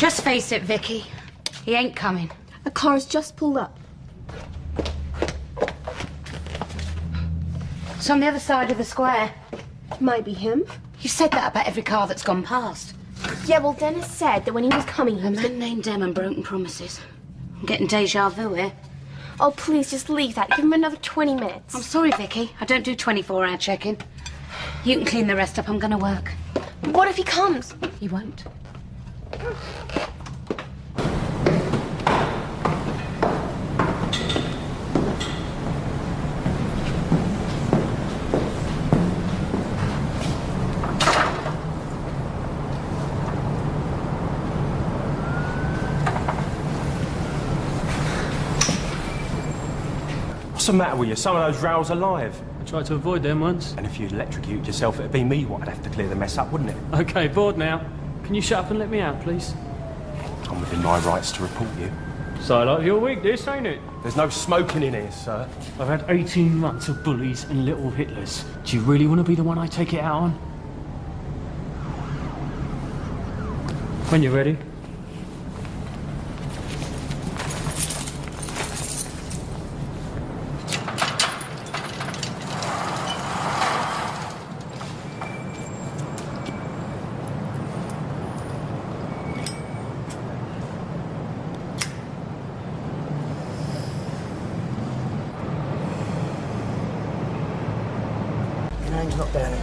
Just face it, Vicky. He ain't coming. A car's just pulled up. It's on the other side of the square. Might be him. You said that about every car that's gone past. Yeah, well, Dennis said that when he was coming... A man named Dem and broken promises. I'm getting deja vu here. Oh, please, just leave that. Give him another 20 minutes. I'm sorry, Vicky. I don't do 24-hour check-in. You can clean the rest up. I'm going to work. What if he comes? He won't. What's the matter with you? Some of those rails are live. I tried to avoid them once. And if you'd electrocute yourself, it'd be me what I'd have to clear the mess up, wouldn't it? Okay, bored now. Can you shut up and let me out, please? I'm within my rights to report you. So like your week, this, ain't it? There's no smoking in here, sir. I've had 18 months of bullies and little Hitlers. Do you really want to be the one I take it out on? When you're ready. Name's not down here.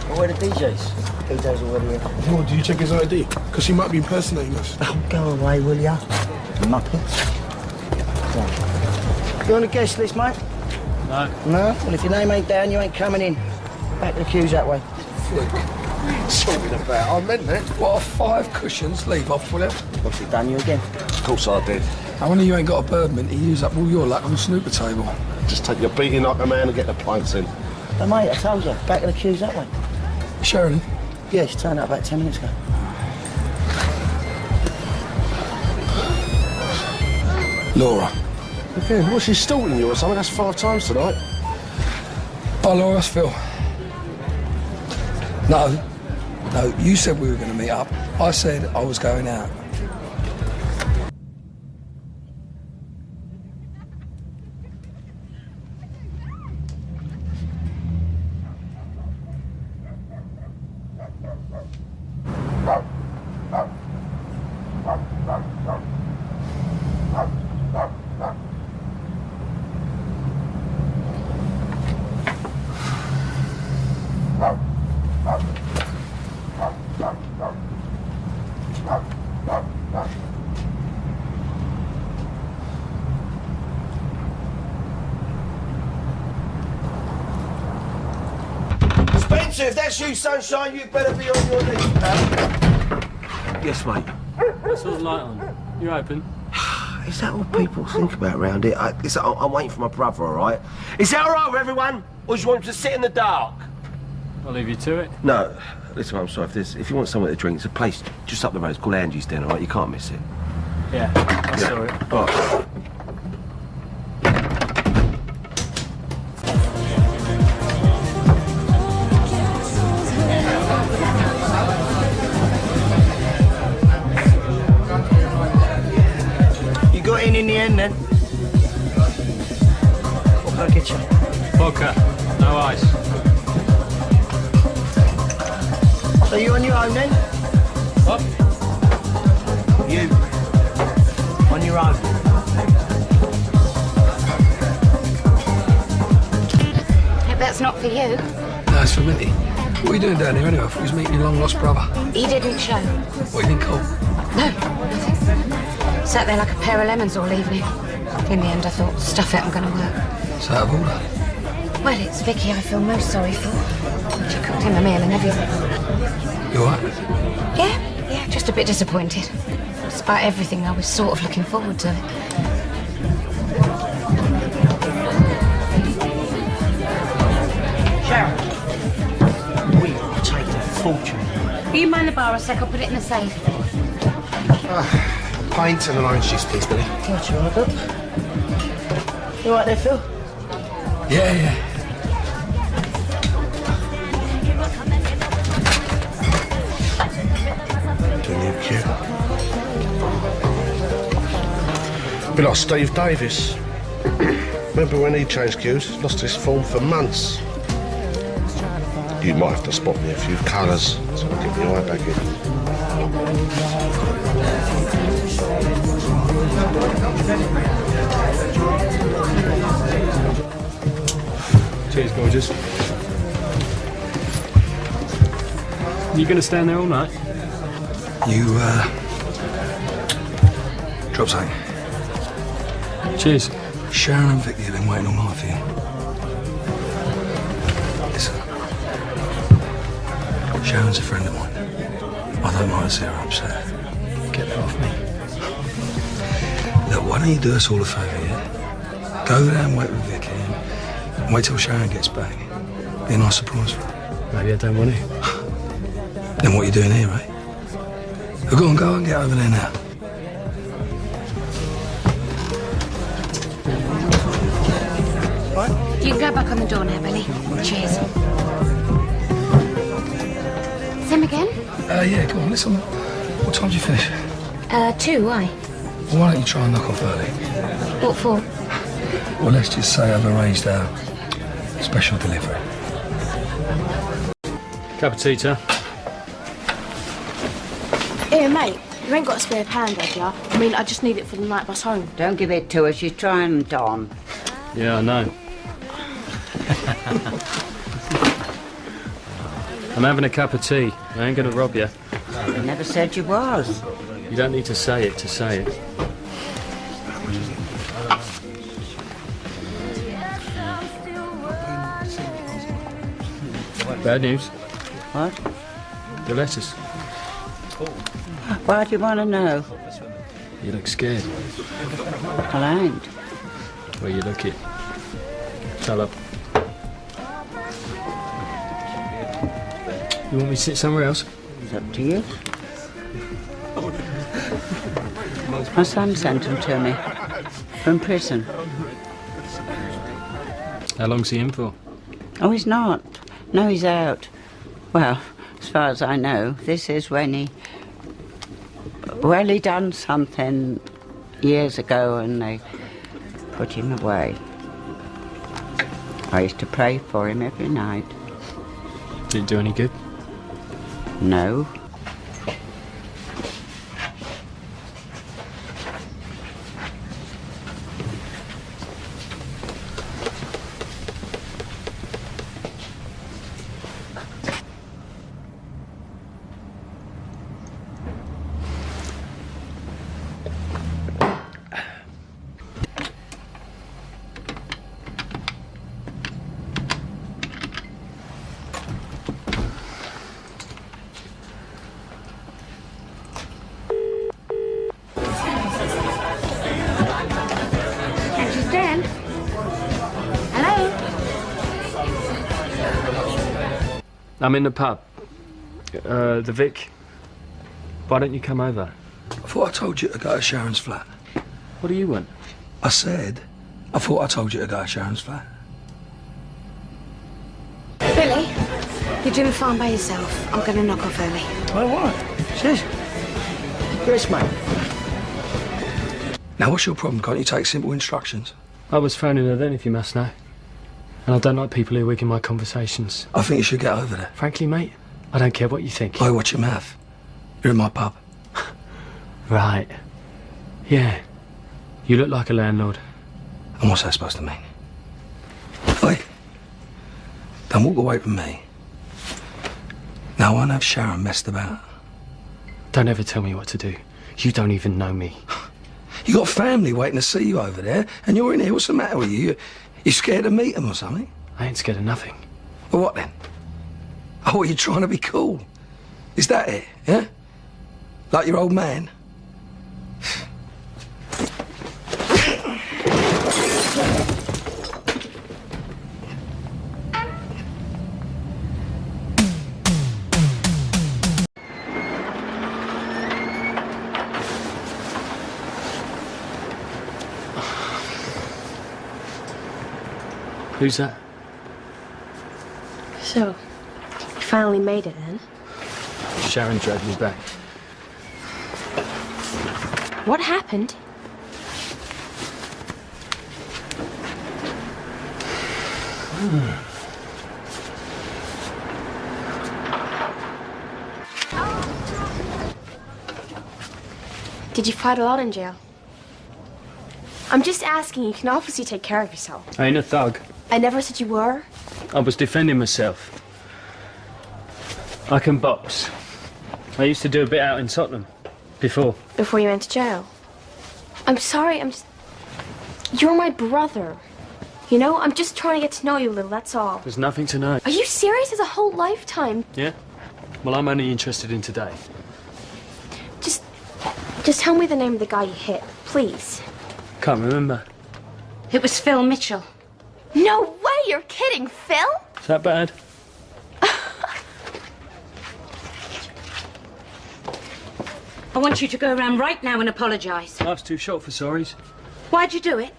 Well, where are the DJs? DJ's already here. Well, do you check his ID? Because he might be impersonating us. Oh, go away, will ya? Muppets. You on the guest list, mate? No. No? Well, if your name ain't down, you ain't coming in. Back to the queues that way. Flick. Talking about, I meant it. What, 5 cushions? Leave off, will it? What's he done you again? Of course I did. I wonder you ain't got a birdman to use up all your luck on the snooker table. Just take your beating like a man and get the pints in. Oh, mate, I told you. Back to the queues that way. Sheridan? Yeah, she turned up about 10 minutes ago. Laura. Again, what's she stalking you or something? That's 5 times tonight. Oh, Laura, that's Phil. No, you said we were going to meet up. I said I was going out. Spencer, if that's you, Sunshine, you better be on your knees, pal. Yes, mate. What's all the light on? You open? Is that what people think about round here? I'm waiting for my brother, all right? Is that all right with everyone? Or do you want him to sit in the dark? I'll leave you to it. No. Listen, I'm sorry. If you want somewhere to drink, it's a place just up the road. It's called Angie's Den, all right? You can't miss it. Yeah, I saw it. All right. You got in the end, then? What can I get you? Vodka, no ice. So you on your own, then? What? You. On your own. Hope that's not for you. No, it's for Minty. What are you doing down here anyway? I thought you was meeting your long-lost brother. He didn't show. What, you didn't call? No, nothing. Sat there like a pair of lemons all evening. In the end, I thought, stuff it, I'm going to work. It's out of order. Well, it's Vicky I feel most sorry for. She cooked him a meal and everything. You all right? Yeah, just a bit disappointed. Despite everything, I was sort of looking forward to it. Sharon. We are taking a fortune. Will you mind the bar a sec? I'll put it in the safe. Pint and an orange juice, please, Billy. What you want, look? You all right there, Phil? Yeah. Can you cute? Be like Steve Davis. Remember when he changed cues? Lost his form for months. You might have to spot me a few colours so I get my eye back in. Cheers, gorgeous. You gonna stand there all night? You, drop something. Cheers. Sharon and Vicky have been waiting all night for you. Listen. Sharon's a friend of mine. I don't mind to see her upset. Get that off me. Look, why don't you do us all a favour, yeah? Go there and wait with Vicky and wait till Sharon gets back. Be a nice surprise for her. Maybe I don't want to. Then what are you doing here, eh? Go on, go and get over there now. You can go back on the door now, Billy. Cheers. Same again? Yeah, go on, listen. What time do you finish? 2, why? Well, why don't you try and knock off early? What for? Well, let's just say I've arranged our special delivery. Cup of tea, sir. Here, mate, you ain't got a spare pound, have ya? I mean, I just need it for the night bus home. Don't give it to her, she's trying Don. Yeah, I know. I'm having a cup of tea. I ain't gonna rob you. You never said you was. You don't need to say it to say it. Bad news. What? The letters. Why do you want to know? You look scared. Well, I ain't. Where you look it. Shut up. You want me to sit somewhere else? It's up to you. My son sent them to me. From prison. How long's he in for? Oh, he's not. No, he's out. Well, as far as I know, this is when he... Well, he done something years ago and they put him away. I used to pray for him every night. Did it do any good? No. I'm in the pub. The Vic. Why don't you come over? I thought I told you to go to Sharon's flat. What do you want? I said, I thought I told you to go to Sharon's flat. Billy, you're doing fine by yourself. I'm going to knock off early. Well, what? Sis? Yes, mate. Now, what's your problem? Can't you take simple instructions? I was phoning her then, if you must know. And I don't like people who wig in my conversations. I think you should get over there. Frankly, mate, I don't care what you think. Oh, watch your mouth. You're in my pub. Right. Yeah. You look like a landlord. And what's that supposed to mean? Oi. Don't walk away from me. Now, I won't have Sharon messed about. Don't ever tell me what to do. You don't even know me. You got family waiting to see you over there, and you're in here. What's the matter with you? You scared to meet them or something? I ain't scared of nothing. Well, what then? Oh, you're trying to be cool. Is that it, yeah? Like your old man? Who's that? So, you finally made it then? Sharon dragged me back. What happened? Did you fight a lot in jail? I'm just asking. You can obviously take care of yourself. I ain't a thug. I never said you were. I was defending myself. I can box. I used to do a bit out in Tottenham. Before. Before you went to jail. I'm sorry, You're my brother. You know, I'm just trying to get to know you a little, that's all. There's nothing to know. Are you serious? It's a whole lifetime. Yeah? Well, I'm only interested in today. Just tell me the name of the guy you hit, please. Can't remember. It was Phil Mitchell. No way! You're kidding, Phil? Is that bad? I want you to go around right now and apologise. Life's too short for sorries. Why'd you do it?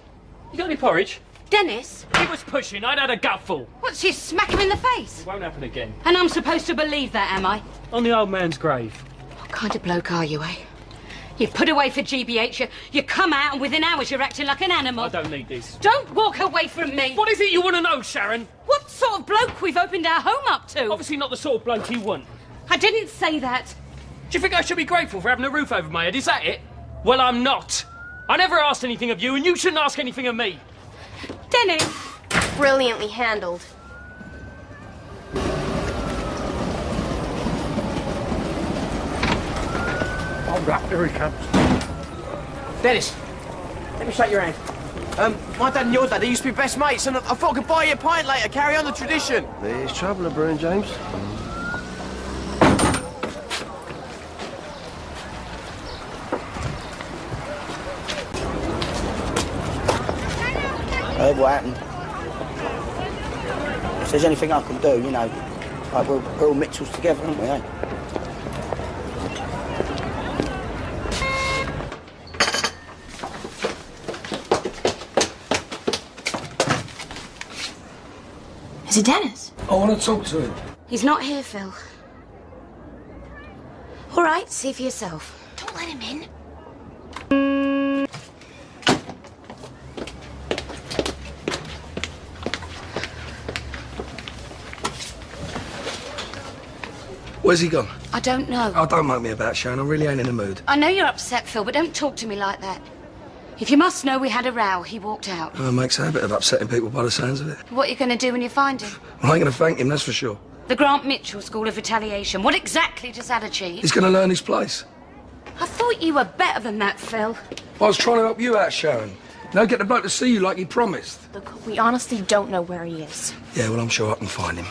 You got any porridge? Dennis? He was pushing. I'd had a gutful. What's you smack him in the face? It won't happen again. And I'm supposed to believe that, am I? On the old man's grave. What kind of bloke are you, eh? You put away for GBH, you come out and within hours you're acting like an animal. I don't need this. Don't walk away from me. What is it you want to know, Sharon? What sort of bloke we've opened our home up to? Obviously not the sort of bloke you want. I didn't say that. Do you think I should be grateful for having a roof over my head? Is that it? Well, I'm not. I never asked anything of you, and you shouldn't ask anything of me. Dennis! Brilliantly handled. Hold up, here he comes. Dennis, let me shake your hand. My dad and your dad, they used to be best mates, and I thought I could buy you a pint later, carry on the tradition. There's trouble in brewing, James. Heard what happened. If there's anything I can do, you know, like we're all Mitchells together, aren't we, eh? Is it Dennis? I want to talk to him. He's not here, Phil. All right, see for yourself. Don't let him in. Where's he gone? I don't know. Oh, don't moan me about Sharon. I really ain't in the mood. I know you're upset, Phil, but don't talk to me like that. If you must know, we had a row. He walked out. Well, makes a habit of upsetting people by the sounds of it. What are you going to do when you find him? Well, I ain't going to thank him, that's for sure. The Grant Mitchell School of Retaliation. What exactly does that achieve? He's going to learn his place. I thought you were better than that, Phil. I was trying to help you out, Sharon. You know, get the bloke to see you like he promised. Look, we honestly don't know where he is. Yeah, well, I'm sure I can find him.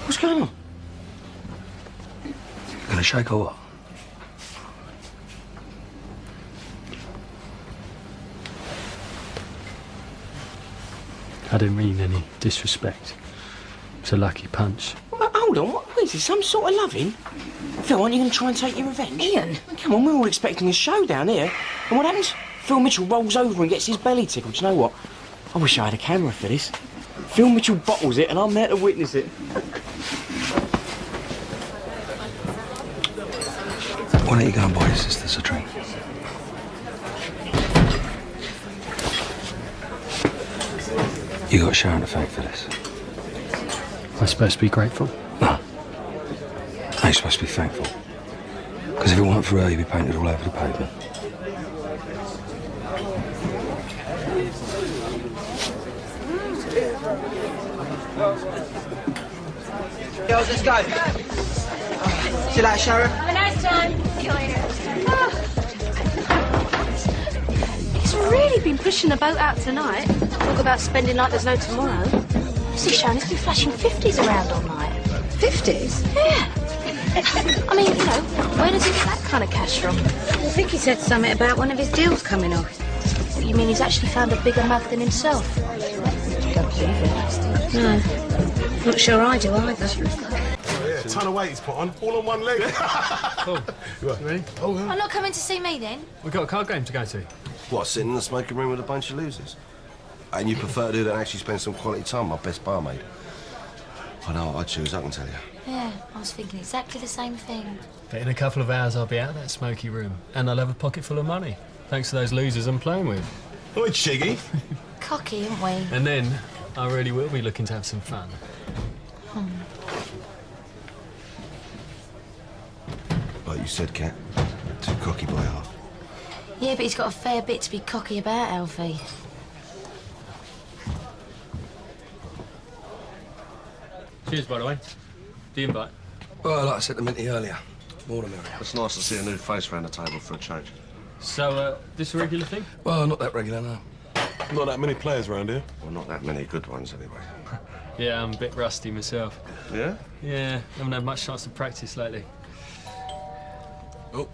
What's going on? Gonna shake or what? I didn't mean any disrespect. It's a lucky punch. Well, hold on, what is this, some sort of loving? Phil, aren't you going to try and take your revenge? Ian! Come on, we're all expecting a show down here. And what happens? Phil Mitchell rolls over and gets his belly tickled. Do you know what? I wish I had a camera for this. Phil Mitchell bottles it and I'm there to witness it. Why don't you go and buy your sisters a drink? You got Sharon to thank for this. I'm supposed to be grateful. No. You're supposed to be thankful. Because if it weren't for her, you'd be painted all over the pavement. Girls, let's go. See you later, Sharon. Have a nice time. See you later. He's really been pushing the boat out tonight. Talk about spending like there's no tomorrow. See, Sharon, he's been flashing 50s around all night. 50s? Yeah. I mean, you know, where does he get that kind of cash from? I think he said something about one of his deals coming off. What, you mean he's actually found a bigger mug than himself? Don't believe it. No. Not sure I do either. Yeah, a ton of weight he's put on, all on one leg. Cool. You ready? Oh, yeah. I'm not coming to see me then. We've got a card game to go to. What, sitting in the smoking room with a bunch of losers? And you prefer to do that and actually spend some quality time, my best barmaid? I know what I'd choose, I can tell you. Yeah, I was thinking exactly the same thing. But in a couple of hours, I'll be out of that smoky room, and I'll have a pocket full of money, thanks to those losers I'm playing with. Oi, Chiggy. Cocky, aren't we? And then I really will be looking to have some fun. Like you said, Kat, too cocky by half. Yeah, but he's got a fair bit to be cocky about, Alfie. Cheers, by the way. The invite. Well, like I said to Minty earlier, more the merrier. It's nice to see a new face around the table for a change. So, this a regular thing? Well, not that regular, no. Not that many players around here. Well, not that many good ones, anyway. Yeah, I'm a bit rusty myself. Yeah? Yeah, haven't had much chance to practice lately. Oh,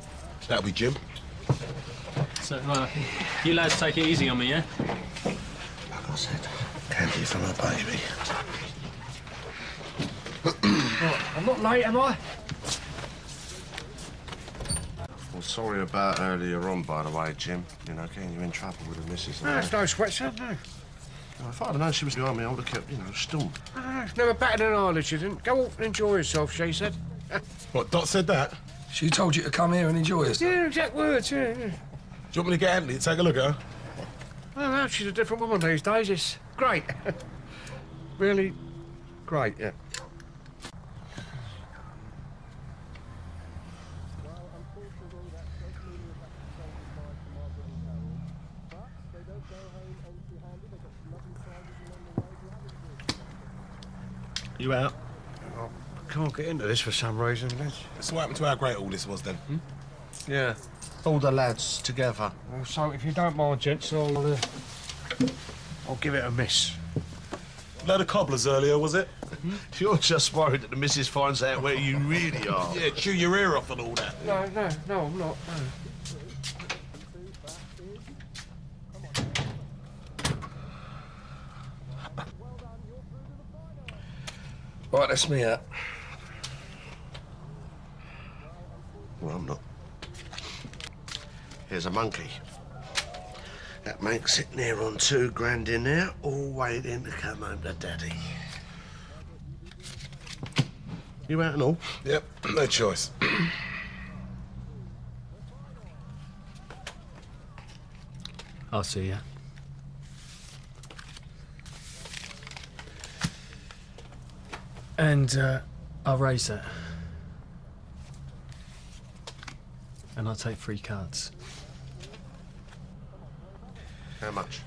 that'll be Jim. So, you lads take it easy on me, yeah? Like I said, candy from a baby. I'm not late, am I? Well, sorry about earlier on, by the way, Jim. You know, getting you in trouble with the missus. No, it's no sweat, sir, no. If I'd have known she was behind me, I would have kept, still. No, never batted an eyelid, she didn't. Go off and enjoy yourself, she said. What, Dot said that? She told you to come here and enjoy yourself. Yeah, exact words, yeah. Do you want me to get Anthony to take a look at her? Well, no, she's a different woman these days. It's great. Really great, yeah. You out? I can't get into this for some reason, lads. So what happened to how great all this was then? Yeah. All the lads together. Well, so if you don't mind, gents, I'll give it a miss. Load of cobblers earlier, was it? You're just worried that the missus finds out where you really are. Yeah, chew your ear off and all that. No, I'm not. No. Right, that's me out. Well, I'm not. Here's a monkey. That manx sitting there on £2 in there, all waiting to come home to Daddy. You out and all? Yep, no choice. I'll see you. And, I'll raise that. And I'll take 3 cards. How much?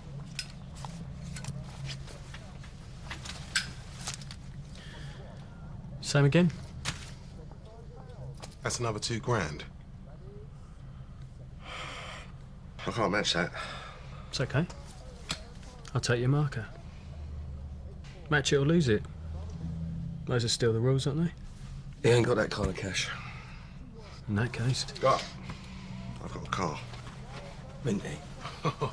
Same again? That's another £2,000. I can't match that. It's okay. I'll take your marker. Match it or lose it. Those are still the rules, aren't they? He ain't got that kind of cash. In that case. Got. I've got a car. Minty.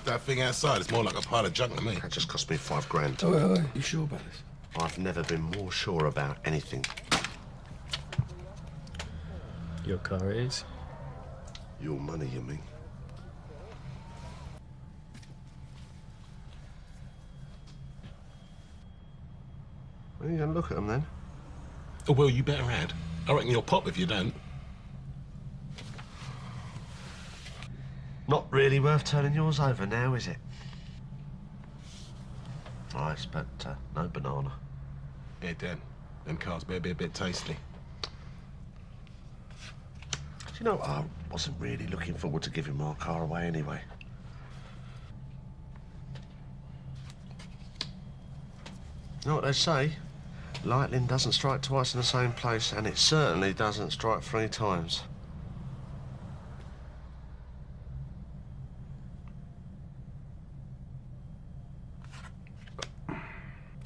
That thing outside is more like a pile of junk to me. That just cost me £5,000. Oh, you sure about this? I've never been more sure about anything. Your car it is. Your money, you mean? Well, you gonna look at them then? Oh, well, you better add. I reckon you'll pop if you don't. Not really worth turning yours over now, is it? Nice, but no banana. Yeah, Dan. Them cars better be a bit tasty. Do you know, I wasn't really looking forward to giving my car away anyway. You know what they say? Lightning doesn't strike twice in the same place, and it certainly doesn't strike 3 times. I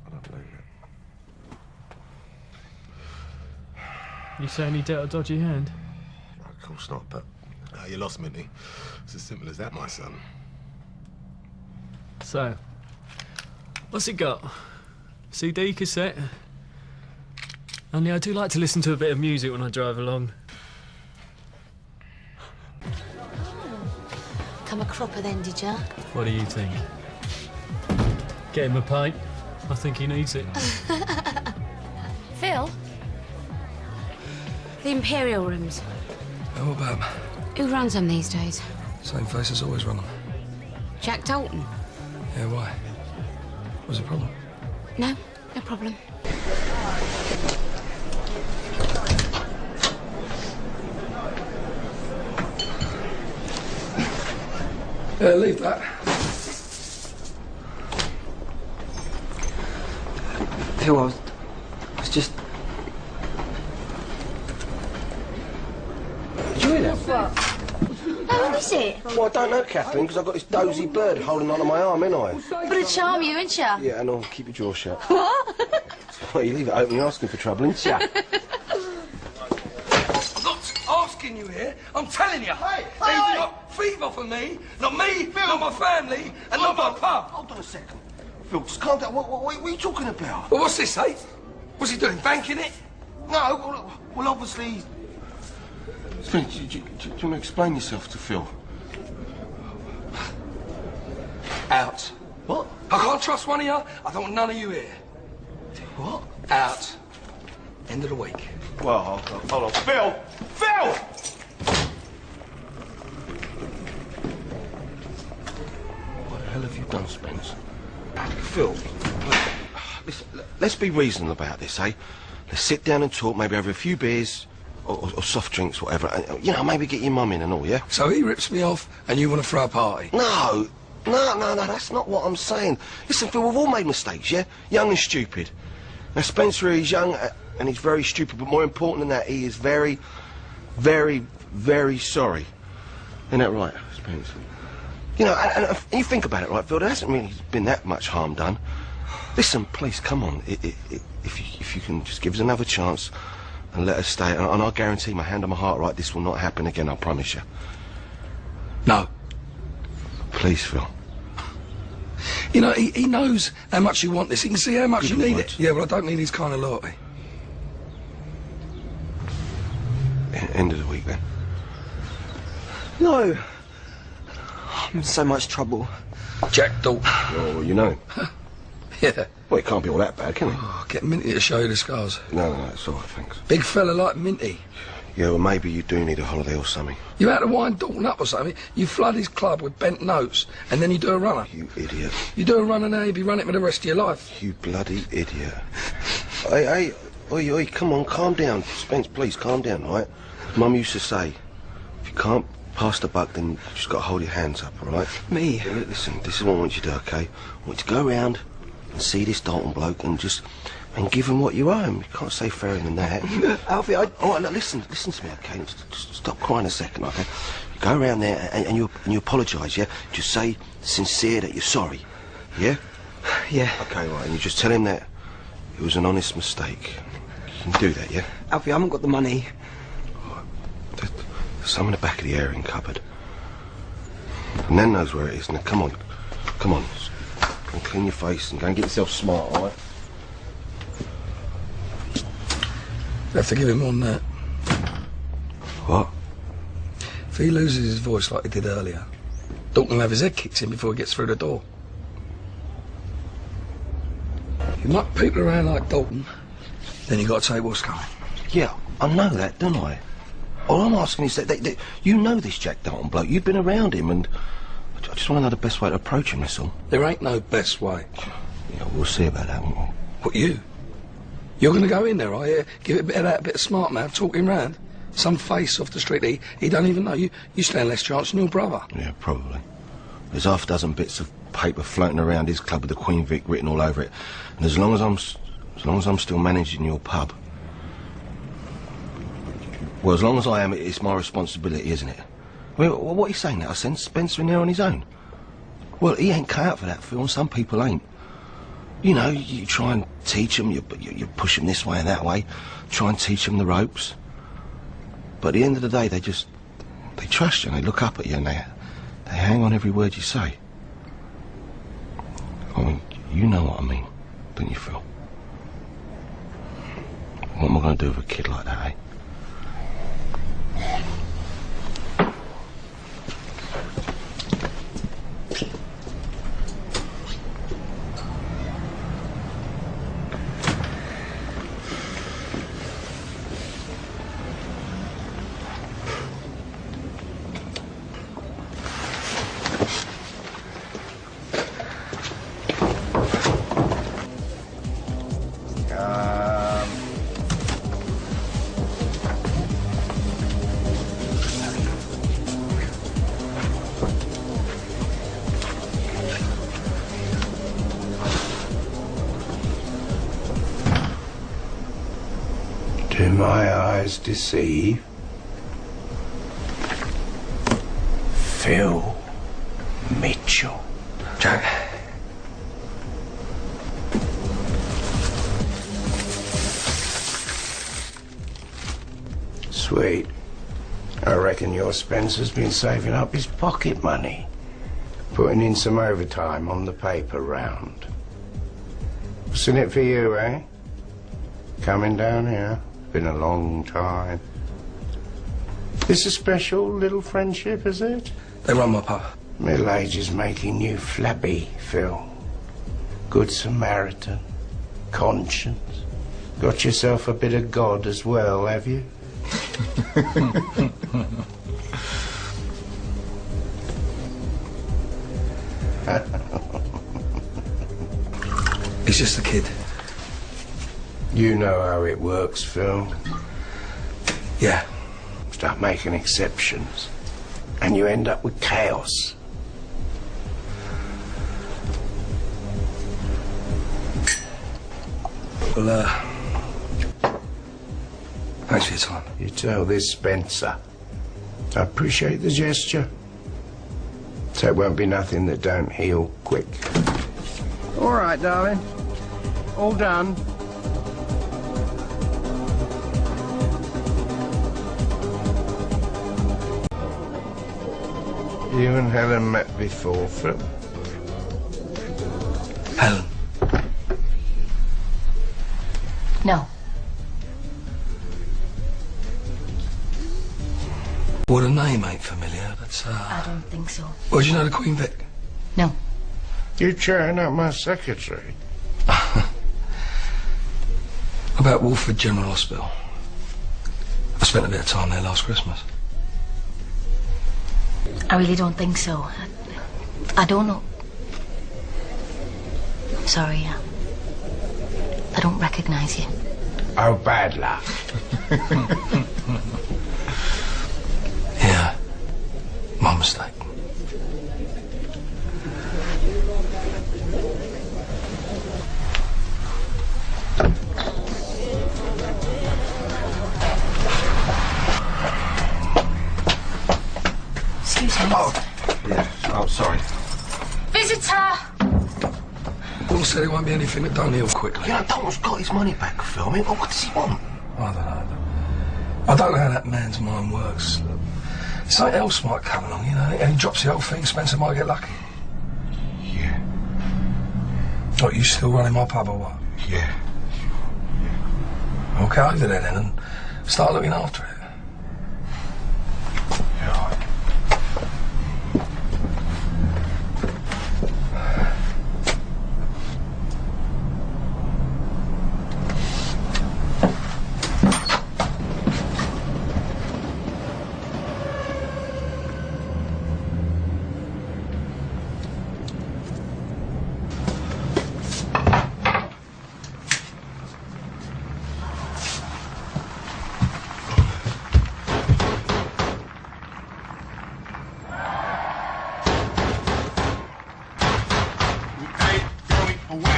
don't believe it. You saying he dealt a dodgy hand? Of course not, but... You lost, Minty. It's as simple as that, my son. So, what's it got? CD, cassette? Only I do like to listen to a bit of music when I drive along. Come a cropper then, did ya? What do you think? Get him a pint. I think he needs it. Phil? The Imperial Rooms. How about him? Who runs them these days? Same face as always run them. Jack Dalton? Yeah, why? What's the problem? No, no problem. Yeah, leave that. Phil, I was just... Did you hear that? What? Who is it? Well, I don't know, Catherine, because I've got this dozy bird holding onto my arm, ain't I? But a charm you, ain't ya? Yeah, and I'll keep your jaw shut. What? Well, you leave it open, you're asking for trouble, ain't ya? I'm not asking you here. I'm telling you. Hey, You've got fever for me, not me, not my family, and not my pub. Hold on a second. Phil, just calm down. What are you talking about? Well, what's this, eh? What's he doing, banking it? No, well obviously... Spence, do you want to explain yourself to Phil? Out. What? I can't trust one of you. I don't want none of you here. What? Out. End of the week. Well, hold on. Phil! Phil! What the hell have you done, Spence? Phil, listen, let's be reasonable about this, eh? Let's sit down and talk, maybe over a few beers or soft drinks, whatever. And, you know, maybe get your mum in and all, yeah? So he rips me off and you want to throw a party? No, that's not what I'm saying. Listen, Phil, we've all made mistakes, yeah? Young and stupid. Now, Spencer, he's young and he's very stupid, but more important than that, he is very, very, very sorry. Isn't that right, Spencer? You know, and you think about it, right, Phil, there hasn't really been that much harm done. Listen, please, come on. If you can just give us another chance and let us stay, and I'll guarantee my hand on my heart, right, this will not happen again, I promise you. No. Please, Phil. You know, he knows how much you want this. He can see how much you need Lord. it. Yeah, well, I don't need his kind of loyalty. End of the week, then. No. I'm in so much trouble. Jack Dalton. Well, you know him. Yeah. Well, it can't be all that bad, can it? Oh, get Minty to show you the scars. No, it's all right, thanks. Big fella like Minty. Yeah, well, maybe you do need a holiday or something. You had to wind Dalton up or something. You flood his club with bent notes, and then you do a runner. You idiot. You do a runner now, you'll be running for the rest of your life. You bloody idiot. Hey, oi, come on, calm down. Spence, please, calm down, all right? Mum used to say, if you can't pass the buck, then you just got to hold your hands up, all right? Me? Yeah, listen, this is what I want you to do, okay? I want you to go around and see this Dalton bloke and just... and give him what you owe him. You can't say fairer than that. Alfie, I... All right, look, listen to me, okay? Just stop crying a second, okay? You go around there and you apologise, yeah? Just say sincere that you're sorry, yeah? Yeah. Okay, right, and you just tell him that it was an honest mistake. You can do that, yeah? Alfie, I haven't got the money. There's some in the back of the airing cupboard. And Nan knows where it is. Now, come on. Go and clean your face and go and get yourself smart, all right? You have to give him more than that. What? If he loses his voice like he did earlier, Dalton will have his head kicked in before he gets through the door. You muck people around like Dalton, then you got to take what's coming. Yeah, I know that, don't I? All I'm asking is that you know this Jack Dalton bloke. You've been around him, and I just want to know the best way to approach him, that's all. There ain't no best way. Yeah, we'll see about that, won't we? What, you? You're going to go in there, are you? Give it a bit of that, a bit of smart mouth, talk him round. Some face off the street he don't even know. You stand less chance than your brother. Yeah, probably. There's half a dozen bits of paper floating around his club with the Queen Vic written all over it. And as long as I'm still managing your pub, well, as long as I am, it's my responsibility, isn't it? Well, what are you saying now? I send Spencer in there on his own? Well, he ain't cut out for that, Phil, and some people ain't. You know, you try and teach them, you push them this way and that way, try and teach them the ropes. But at the end of the day, they trust you and they look up at you and they hang on every word you say. I mean, you know what I mean, don't you, Phil? What am I going to do with a kid like that, eh? Do my eyes deceive? Phil Mitchell. Jack. Sweet. I reckon your Spencer's been saving up his pocket money, putting in some overtime on the paper round. What's in it for you, eh? Coming down here? Been a long time. This a special little friendship, is it? They run my pub. Middle age is making you flabby, Phil. Good Samaritan. Conscience. Got yourself a bit of God as well, have you? He's just a kid. You know how it works, Phil. Yeah. Start making exceptions, and you end up with chaos. Well, thanks for your time. You tell this Spencer. I appreciate the gesture. So it won't be nothing that don't heal quick. All right, darling. All done. You and Helen met before, Phil? Helen. No. Well, the name ain't familiar. That's, I don't think so. Well, do you know the Queen Vic? No. You chatting up my secretary? About Wolford General Hospital. I spent a bit of time there last Christmas. I really don't think so. I don't know. I'm sorry. I don't recognise you. Oh, bad luck. Yeah. My mistake. Excuse me. Oh, yeah. Oh, sorry. Visitor! Paul said it won't be anything that don't heal quickly. You know, Donald's got his money back, Phil. I mean, what does he want? I don't know. I don't know how that man's mind works. Look, something else might come along, you know, and he drops the whole thing, Spencer might get lucky. Yeah. What, you still running my pub or what? Yeah. Well, go over there then and start looking after it. Yeah, all right.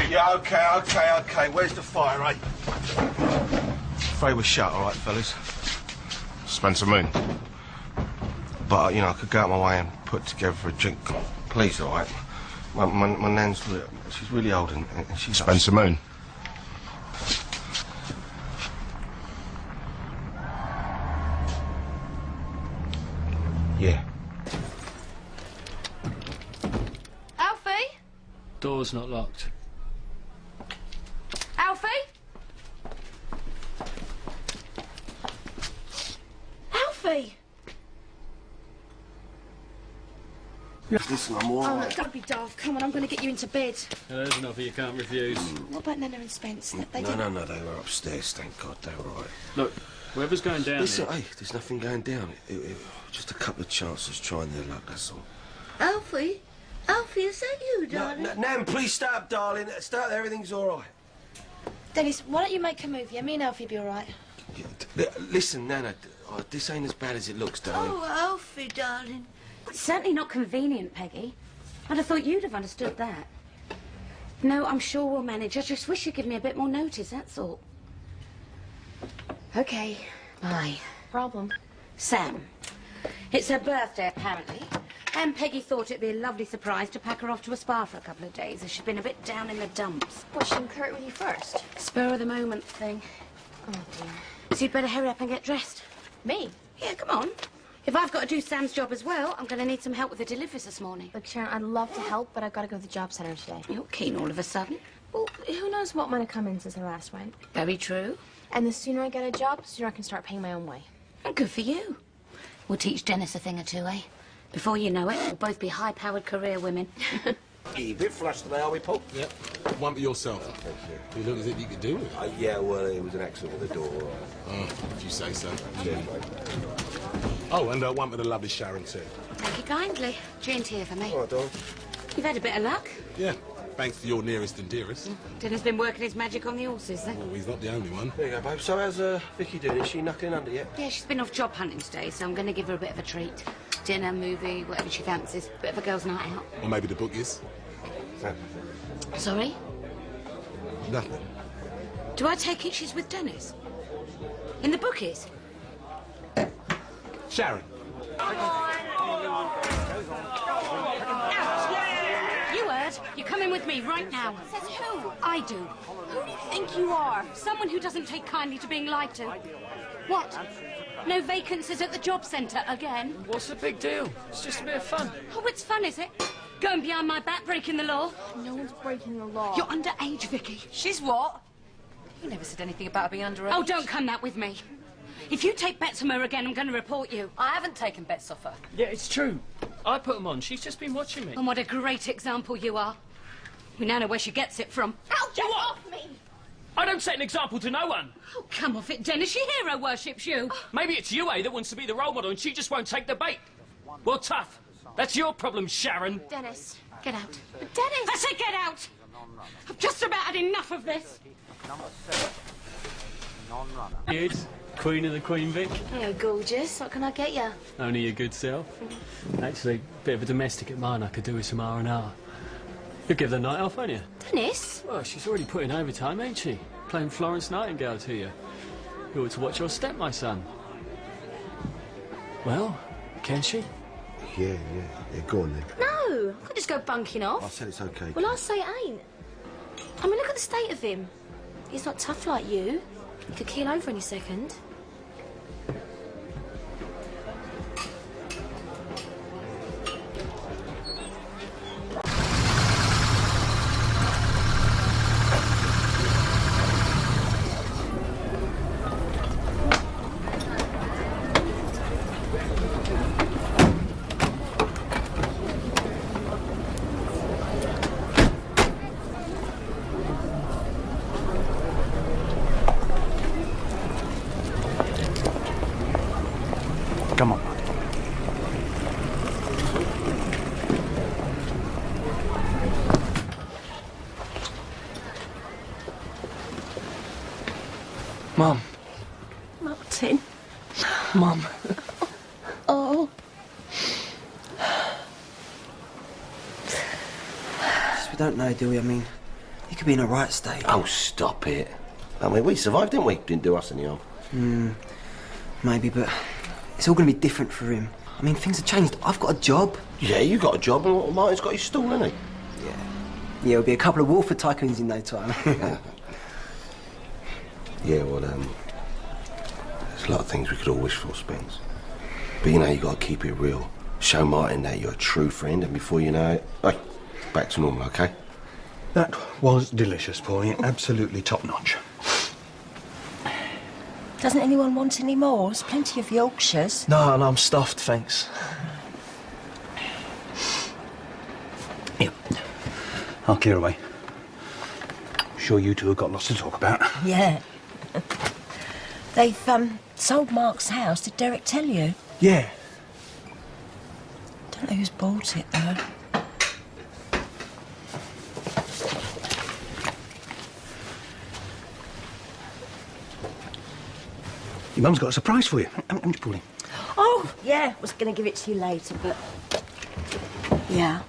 Yeah, okay. Where's the fire, eh? Afraid we're shut, all right, fellas. Spencer Moon. But, you know, I could go out my way and put together a drink. Please, all right? My nan's, she's really old and she's... Spencer Moon. Yeah. Alfie? Door's not locked. Alfie? Alfie? Listen, I'm all Oh, right. look, don't be daft. Come on, I'm going to get you into bed. There's an offer you can't refuse. What about Nana and Spence? They No, didn't... no, they were upstairs, thank God, they were all right. Look, whoever's going down Listen, there... hey, there's nothing going down. Just a couple of chances trying their luck, that's all. Alfie? Alfie, is that you, darling? Nan, please stop, darling. Stop, everything's all right. Dennis, why don't you make a move? Yeah, me and Alfie be all right. Listen, Nana, this ain't as bad as it looks, darling. Oh, Alfie, darling. It's certainly not convenient, Peggy. I'd have thought you'd have understood that. No, I'm sure we'll manage. I just wish you'd give me a bit more notice, that's all. OK, bye. Problem? Sam. It's her birthday, apparently. And Peggy thought it'd be a lovely surprise to pack her off to a spa for a couple of days, as she's been a bit down in the dumps. Well, she incurred with you first. Spur of the moment thing. Oh, dear. So you'd better hurry up and get dressed. Me? Yeah, come on. If I've got to do Sam's job as well, I'm going to need some help with the deliveries this morning. Look, Sharon, I'd love to help, but I've got to go to the job centre today. You're keen all of a sudden. Well, who knows what might have come in since I last went. Very true. And the sooner I get a job, the sooner I can start paying my own way. And good for you. We'll teach Dennis a thing or two, eh? Before you know it, we'll both be high-powered career women. You a bit flushed today, are we, Paul? Yep. One for yourself. Thank you. You look as if you could do it. Yeah, well, it was an accident with the door. Oh, if you say so. Yeah. Oh, and one for the lovely Sharon, too. Thank you kindly. Drink here for me. All right, darling. You've had a bit of luck. Yeah, thanks to your nearest and dearest. Dennis been working his magic on the horses, then. Oh, he's not the only one. There you go, babe. So how's Vicky doing? Is she knuckling under yet? Yeah, she's been off job hunting today, so I'm going to give her a bit of a treat. Dinner, movie, whatever she fancies. Bit of a girls' night out. Or maybe the bookies. Sorry? Nothing. Do I take it she's with Dennis? In the bookies? Sharon. You heard. You're coming with me right now. Says who? I do. Who do you think you are? Someone who doesn't take kindly to being lied to. What? No vacancies at the job centre again? What's the big deal? It's just a bit of fun. Oh, it's fun, is it? Going behind my back, breaking the law? No one's breaking the law. You're underage, Vicky. She's what? You never said anything about her being underage. Oh, don't come that with me. If you take bets from her again, I'm going to report you. I haven't taken bets off her. Yeah, it's true. I put them on. She's just been watching me. And what a great example you are. We now know where she gets it from. Ow, get off me! I don't set an example to no one. Oh, come off it, Dennis. She hero worships you. Maybe it's you, that wants to be the role model and she just won't take the bait. Well, tough. That's your problem, Sharon. Dennis. Get out. Dennis! I said get out! I've just about had enough of this. Kids, Queen of the Queen Vic. Hello, gorgeous. What can I get you? Only your good self. Actually, bit of a domestic at mine I could do with some R&R. You'll give the night off, won't you? Dennis? Well, she's already put in overtime, ain't she? Playing Florence Nightingale to you. You ought to watch your step, my son. Well, can she? Yeah, go on then. No, I could just go bunking off. I said it's okay. Well, I say it ain't. I mean, look at the state of him. He's not tough like you. He could keel over any second. Come on. Mum. Martin. Mum. Oh. We don't know, do we? I mean, he could be in a right state. Oh, stop it. I mean, we survived, didn't we? Didn't do us any harm. Maybe, but it's all going to be different for him. I mean, things have changed. I've got a job. Yeah, you got a job, and Martin's got his stall, hasn't he? Yeah, it'll be a couple of Wolford tycoons in no time. Yeah, well, there's a lot of things we could all wish for, Spence. But you know, you got to keep it real. Show Martin that you're a true friend, and before you know it, hey, back to normal, okay? That was delicious, Paulie. Absolutely top-notch. Doesn't anyone want any more? There's plenty of Yorkshires. No, I'm stuffed, thanks. Here, I'll clear away. Sure you two have got lots to talk about. Yeah. They've, sold Mark's house. Did Derek tell you? Yeah. Don't know who's bought it, though. Your mum's got a surprise for you. How much, Pauline? Oh, yeah, I was going to give it to you later, but... Yeah.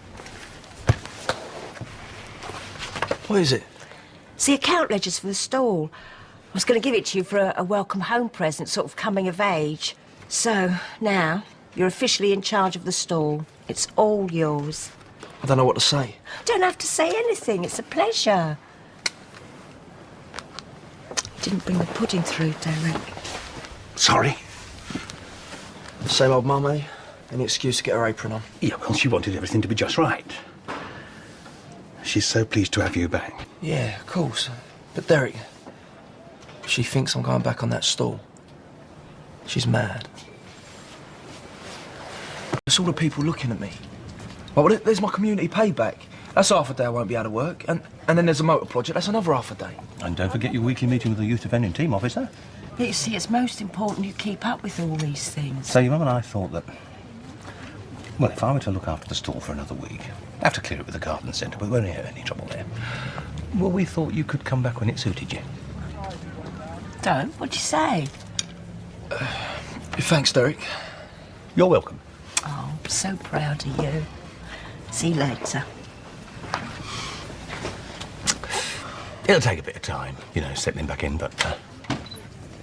What is it? It's the account ledgers for the stall. I was going to give it to you for a welcome home present, sort of coming of age. So, now, you're officially in charge of the stall. It's all yours. I don't know what to say. Don't have to say anything. It's a pleasure. Didn't bring the pudding through, Derek. Sorry. Same old mum, eh? Any excuse to get her apron on. Yeah, well, she wanted everything to be just right. She's so pleased to have you back. Yeah, of course. But Derek, she thinks I'm going back on that stall. She's mad. It's all the people looking at me. Well, there's my community payback. That's half a day I won't be able to work. And then there's a motor project. That's another half a day. And don't forget your weekly meeting with the Youth Offending Team officer. You see, it's most important you keep up with all these things. So your mum and I thought that... Well, if I were to look after the stall for another week, I have to clear it with the garden centre, but we won't have any trouble there. Well, we thought you could come back when it suited you. Don't? What'd you say? Thanks, Derek. You're welcome. Oh, I'm so proud of you. See you later. It'll take a bit of time, you know, settling back in, but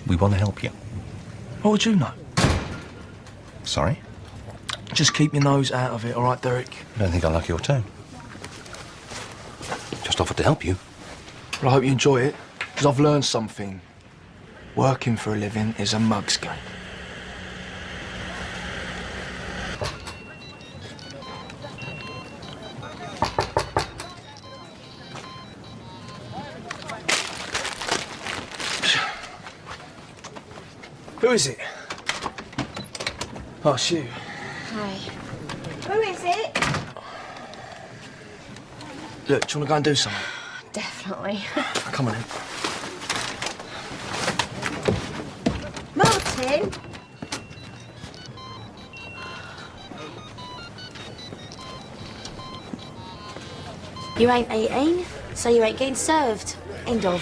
we want to help you. What would you know? Sorry? Just keep your nose out of it, all right, Derek? I don't think I like your tone. Just offered to help you. Well, I hope you enjoy it, because I've learned something. Working for a living is a mug's game. Who is it? Oh, it's you. Hi. Who is it? Look, do you want to go and do something? Definitely. Come on in. Martin? You ain't 18, so you ain't getting served. End of.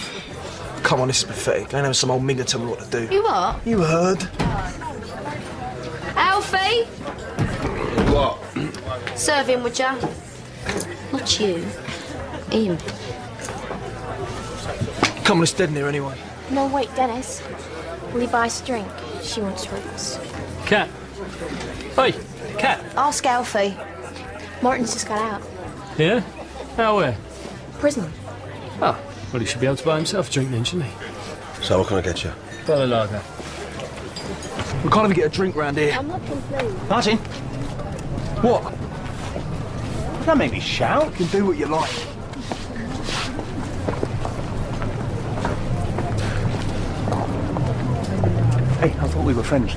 Come on, this is pathetic. Ain't having some old migger tell me what to do. You what? You heard. Alfie! What? Serve him, would ya? Not you. Him. Come on, it's dead near anyway. No, wait, Dennis. Will he buy us a drink? She wants roots. Cat. Hey, Cat. Ask Alfie. Martin's just got out. Yeah? How, where? Prison. Oh, well, he should be able to buy himself a drink then, shouldn't he? So what can I get you? Bottle of lager. We can't even get a drink round here. I'm not complaining. Martin! What? Don't make me shout. You can do what you like. Hey, I thought we were friends.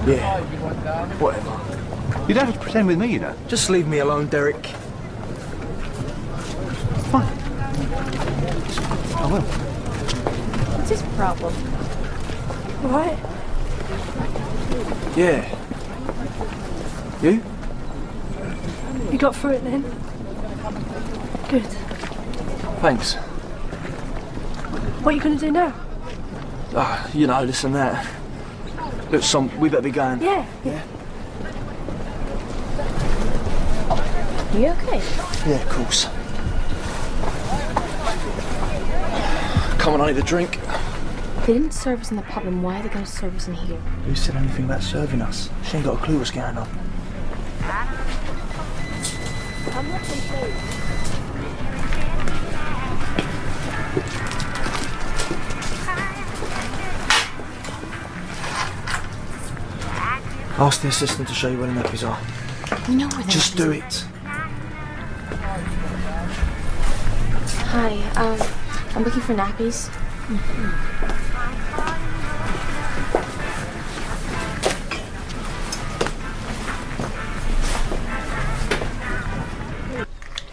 Yeah. Whatever. You don't have to pretend with me, you know. Just leave me alone, Derek. Fine. I will. What's his problem? What? Yeah. You? You got through it then? Good. Thanks. What are you going to do now? You know, this and that. Look, we better be going. Yeah. You okay? Yeah, of course. Come on, I need a drink. They didn't serve us in the pub, and why are they going to serve us in here? Who said anything about serving us? She ain't got a clue what's going on. I'm not complaining. Ask the assistant to show you where the nappies are. We know where they Just do it. Hi, I'm looking for nappies.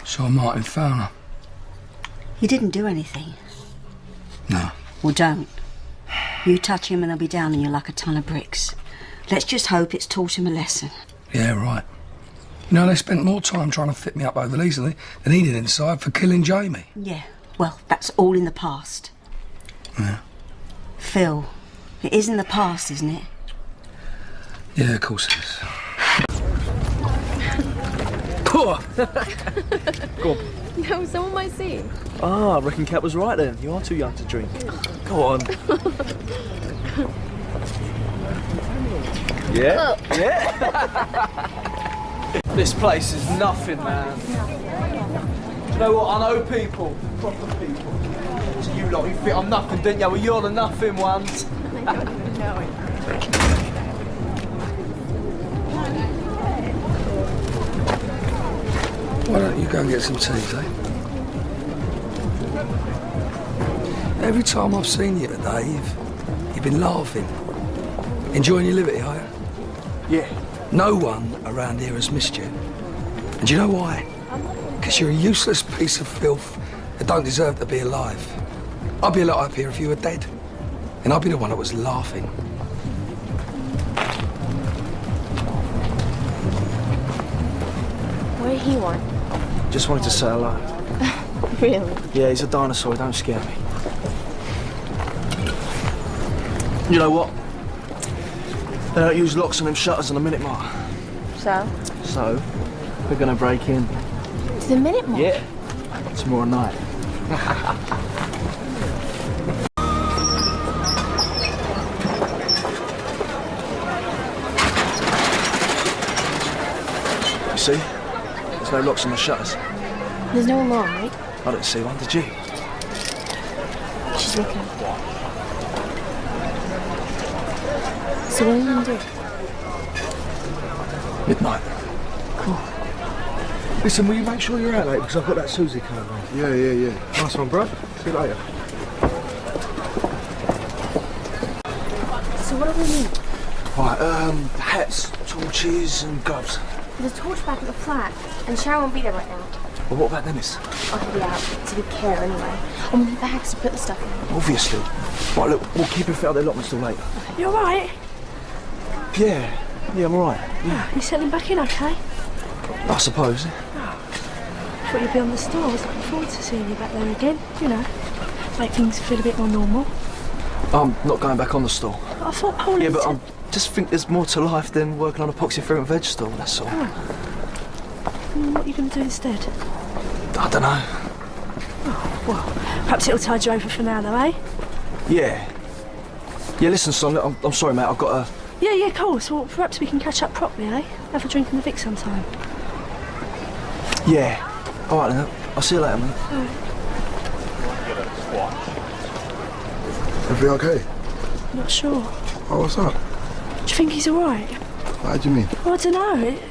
So Martin found her? He didn't do anything. No. Well, don't. You touch him and he'll be down on you like a ton of bricks. Let's just hope it's taught him a lesson. Yeah, right. You know, they spent more time trying to fit me up over these than he did inside for killing Jamie. Yeah, well, that's all in the past. Yeah. Phil, It is in the past, isn't it? Yeah, of course it is. Poor! Go on. No, someone might see. Ah, I reckon Kat was right then. You are too young to drink. Go on. Yeah? Yeah? This place is nothing, man. Do you know what? I know people. Proper people. So you lot, you think I'm nothing, didn't you? Well, you're the nothing ones. Why don't you go and get some tea, eh? Every time I've seen you today, you've been laughing. Enjoying your liberty, are you? Yeah. No one around here has missed you. And do you know why? Because you're a useless piece of filth that don't deserve to be alive. I'd be a lot happier if you were dead. And I'd be the one that was laughing. What did he want? Just wanted to say hello. Really? Yeah, he's a dinosaur. Don't scare me. You know what? They don't use locks on them shutters on the minute mark. So? So, we're gonna break in. To the minute mark? Yeah. Tomorrow night. You see? There's no locks on the shutters. There's no alarm, right? I didn't see one, did you? She's looking. So what are you gonna do? Midnight. Cool. Listen, will you make sure you're out late because I've got that Susie car, mate? Yeah. Nice one, bro. See you later. So what do we need? Right, hats, torches and gloves. There's a torch back at the flat, and Sharon won't be there right now. Well, what about Dennis? I'll be out to be care anyway. And we need bags to put the stuff in. Obviously. Right, look, we'll keep it out of their allotments till later. You alright? Yeah, I'm alright. Yeah. You settling back in okay? I suppose. Thought you'd be on the store. I was looking forward to seeing you back there again. You know, make things feel a bit more normal. I'm not going back on the store. I thought Pauline Yeah, but said... I just think there's more to life than working on a poxy fruit and veg stall, that's all. What are you going to do instead? I don't know. Oh, well, perhaps it'll tide you over for now, though, eh? Yeah. Yeah, listen, son, I'm sorry, mate, I've got a... Yeah, of course. Well, perhaps we can catch up properly, eh? Have a drink in the Vic sometime. Yeah. All right, then. I'll see you later, mate. All right. Everything okay? Not sure. Oh, what's up? Do you think he's all right? How do you mean? Well, I don't know. It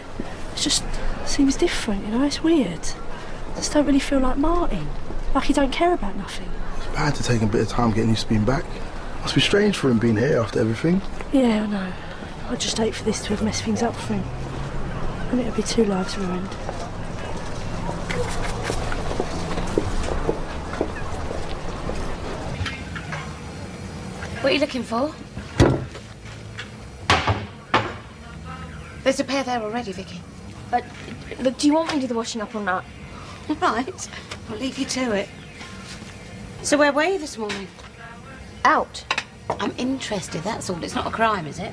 just seems different, you know? It's weird. I just don't really feel like Martin. Like he don't care about nothing. It's bad to take a bit of time getting used to being back. Must be strange for him being here after everything. Yeah, I know. I just hate for this to have messed things up for him. And it'll be 2 lives ruined. What are you looking for? There's a pair there already, Vicky. Look, do you want me to do the washing up or not? Right. I'll leave you to it. So where were you this morning? Out. I'm interested, that's all. It's not a crime, is it?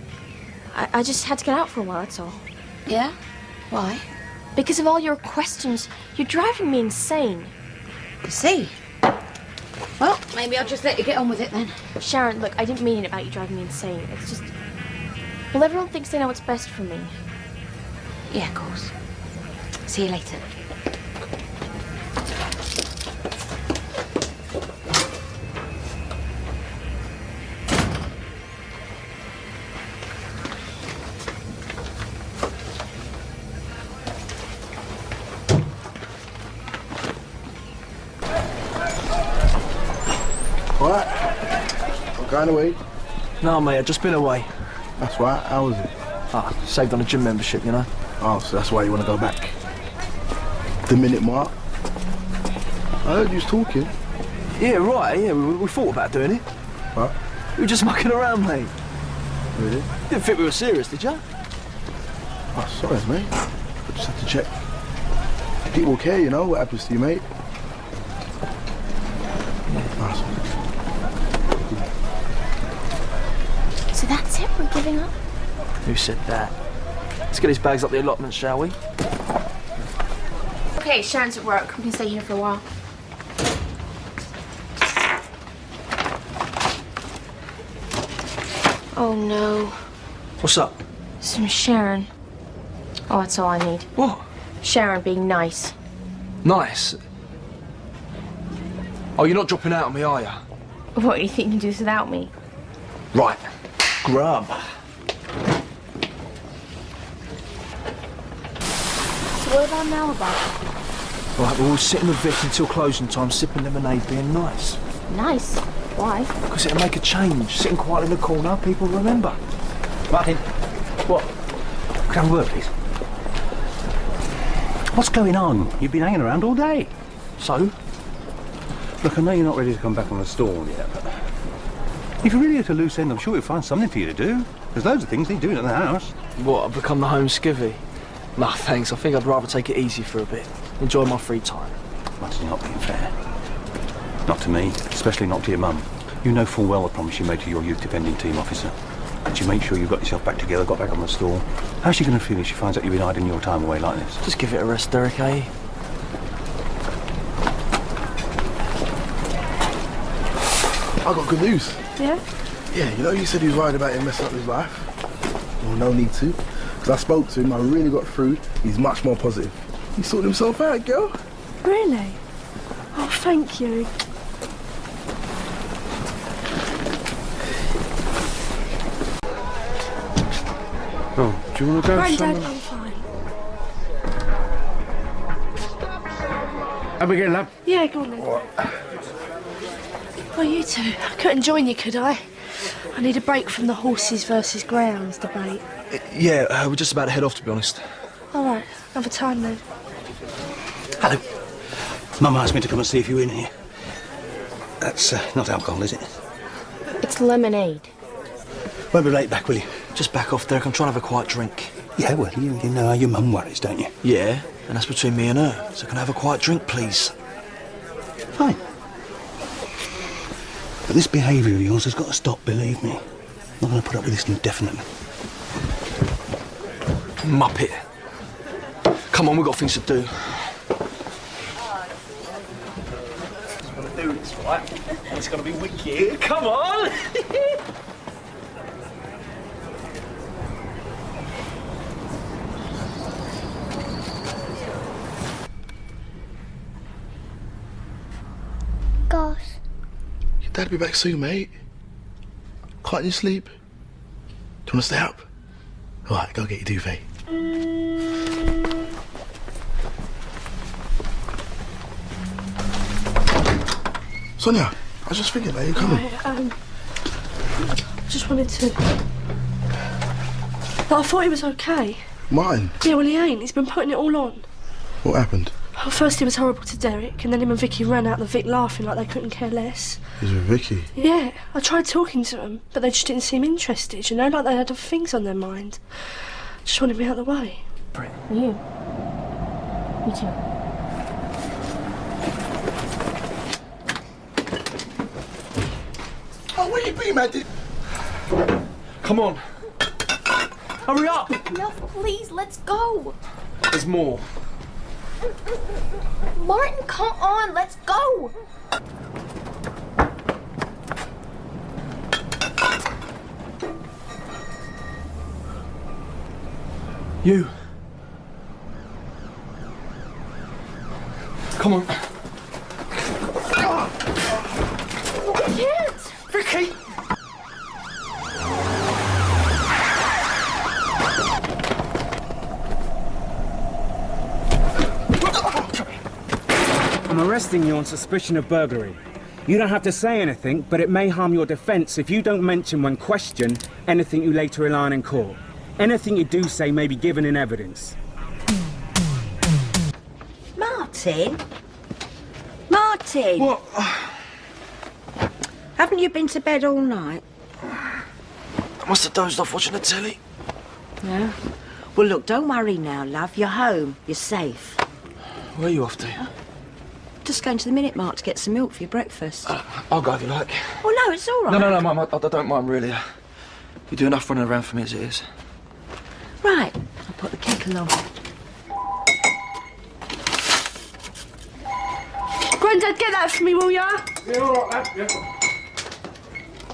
I just had to get out for a while, that's all. Yeah? Why? Because of all your questions. You're driving me insane. I see. Well, maybe I'll just let you get on with it then. Sharon, look, I didn't mean it about you driving me insane. It's just... Well, everyone thinks they know what's best for me. Yeah, of course. See you later. What? I'm going away. No, mate, I've just been away. That's right. How was it? Saved on a gym membership, you know? Oh, so that's why you want to go back. The minute mark. I heard you was talking. Yeah, right, yeah, we thought about doing it. What? We were just mucking around, mate. Really? Didn't think we were serious, did you? Oh, sorry, mate. I just have to check. People care, you know, what happens to you, mate. Nice one. giving up? Who said that? Let's get his bags up the allotment, shall we? Okay, Sharon's at work. We can stay here for a while. Oh no. What's up? Some Sharon. Oh, that's all I need. What? Sharon being nice. Nice? Oh, you're not dropping out on me, are you? What do you think you can do this without me? Right. Grub. So what about an alibi? Right, we'll sit in the Vic until closing time, sipping lemonade, being nice. Nice. Why? Because it'll make a change. Sitting quiet in the corner, people remember. Martin. What? Could I have a word, please? What's going on? You've been hanging around all day. So? Look, I know you're not ready to come back on the stall yet, but if you're really at a loose end, I'm sure we'll find something for you to do. There's loads of things need doing at the house. What, I've become the home skivvy? Nah, thanks. I think I'd rather take it easy for a bit. Enjoy my free time. That's not being fair. Not to me, especially not to your mum. You know full well the promise you made to your youth defending team officer. Did you make sure you got yourself back together, got back on the stall? How's she going to feel if she finds out you've been hiding your time away like this? Just give it a rest, Derek, eh? I got good news. Yeah? Yeah, you know you said he was worried about him messing up his life? Well, no need to. Because I spoke to him, I really got through. He's much more positive. He sorted himself out, girl. Really? Oh, thank you. Oh, do you want to go Granddad, somewhere? I'm fine. How we getting, love? Yeah, go on then. Oh, you two. I couldn't join you, could I? I need a break from the horses versus grounds debate. Yeah, we're just about to head off, to be honest. All right, another time then. Hello. Mum asked me to come and see if you're in here. That's not alcohol, is it? It's lemonade. Won't be late back, will you? Just back off, Derek. I'm trying to have a quiet drink. Yeah, well, you know how your mum worries, don't you? Yeah, and that's between me and her. So can I have a quiet drink, please? Fine. But this behaviour of yours has got to stop, believe me. I'm not going to put up with this indefinitely. Muppet. Come on, we've got things to do. Just want to do this, right? And it's going to be wicked. Come on! Gosh. Your dad'll be back soon, mate. Can't you sleep? Do you want to stay up? All right, go get your duvet. Sonia, I was just thinking, are you coming? Right, just wanted to... But I thought he was okay. Martin, Yeah, well, he ain't. He's been putting it all on. what happened? Well, first he was horrible to Derek, and then him and Vicky ran out the Vic laughing like they couldn't care less. He's with Vicky. Yeah, I tried talking to them, but they just didn't seem interested, you know, like they had other things on their mind. Just wanted me out of the way. You? Me too. Oh, where you been, man? Come on. Hurry up! No, please, let's go. There's more. Martin, come on, let's go. You. Come on. We can't. Vicky! I'm arresting you on suspicion of burglary. You don't have to say anything, but it may harm your defence if you don't mention when questioned anything you later rely on in court. Anything you do say may be given in evidence. Martin? Martin! What? Haven't you been to bed all night? I must have dozed off watching the telly. No. Well, look, don't worry now, love. You're home. You're safe. Where are you off to? Just going to the Minute Mark to get some milk for your breakfast. I'll go if you like. Oh, no, it's all right. No, Mum, I don't mind really. You do enough running around for me as it is. Right, I'll put the kettle on. Grandad, get that for me, will ya? Yeah, all right, lad, yeah.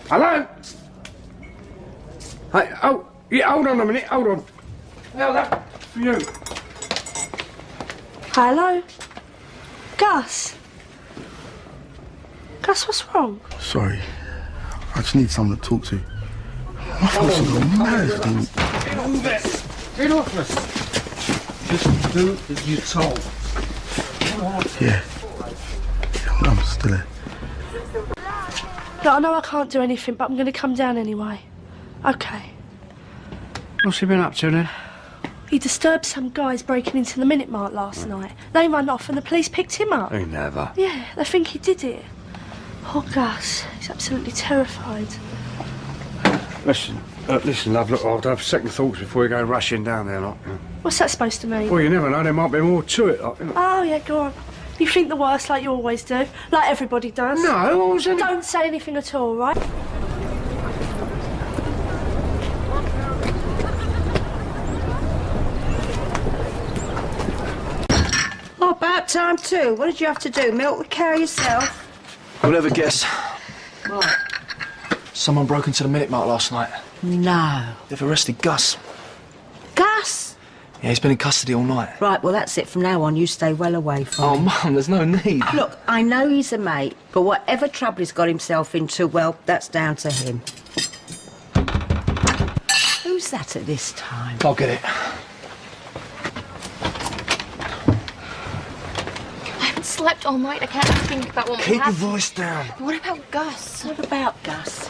Hello? Hey, oh, yeah, hold on a minute, hold on. How's that for you? Hello? Gus? Gus, what's wrong? Sorry. I just need someone to talk to. My thoughts are going mad. Get off this! Get off us! Just do as you're told. Come on. Yeah. I'm still here. Look, I know I can't do anything, but I'm going to come down anyway. Okay. What's he been up to then? He disturbed some guys breaking into the Minute Mart last night. They ran off and the police picked him up. He never. Yeah, they think he did it. Poor Gus. He's absolutely terrified. Listen, love, look, I'll have second thoughts before you go rushing down there, like. What's that supposed to mean? Well, you never know, there might be more to it, like, you know. Oh, yeah, go on. You think the worst like you always do. Like everybody does. No, I was only... Don't say anything at all, right? Oh, about time too. What did you have to do? Milk the cow yourself? You'll never guess. Right. Someone broke into the Minute Mart last night. No. They've arrested Gus. Gus? Yeah, he's been in custody all night. Right, well, that's it. From now on, you stay well away from Oh, him. Mum, there's no need. Look, I know he's a mate, but whatever trouble he's got himself into, well, that's down to him. Who's that at this time? I'll get it. I haven't slept all night. I can't think about what Keep your happened. voice down. What about Gus? What about Gus?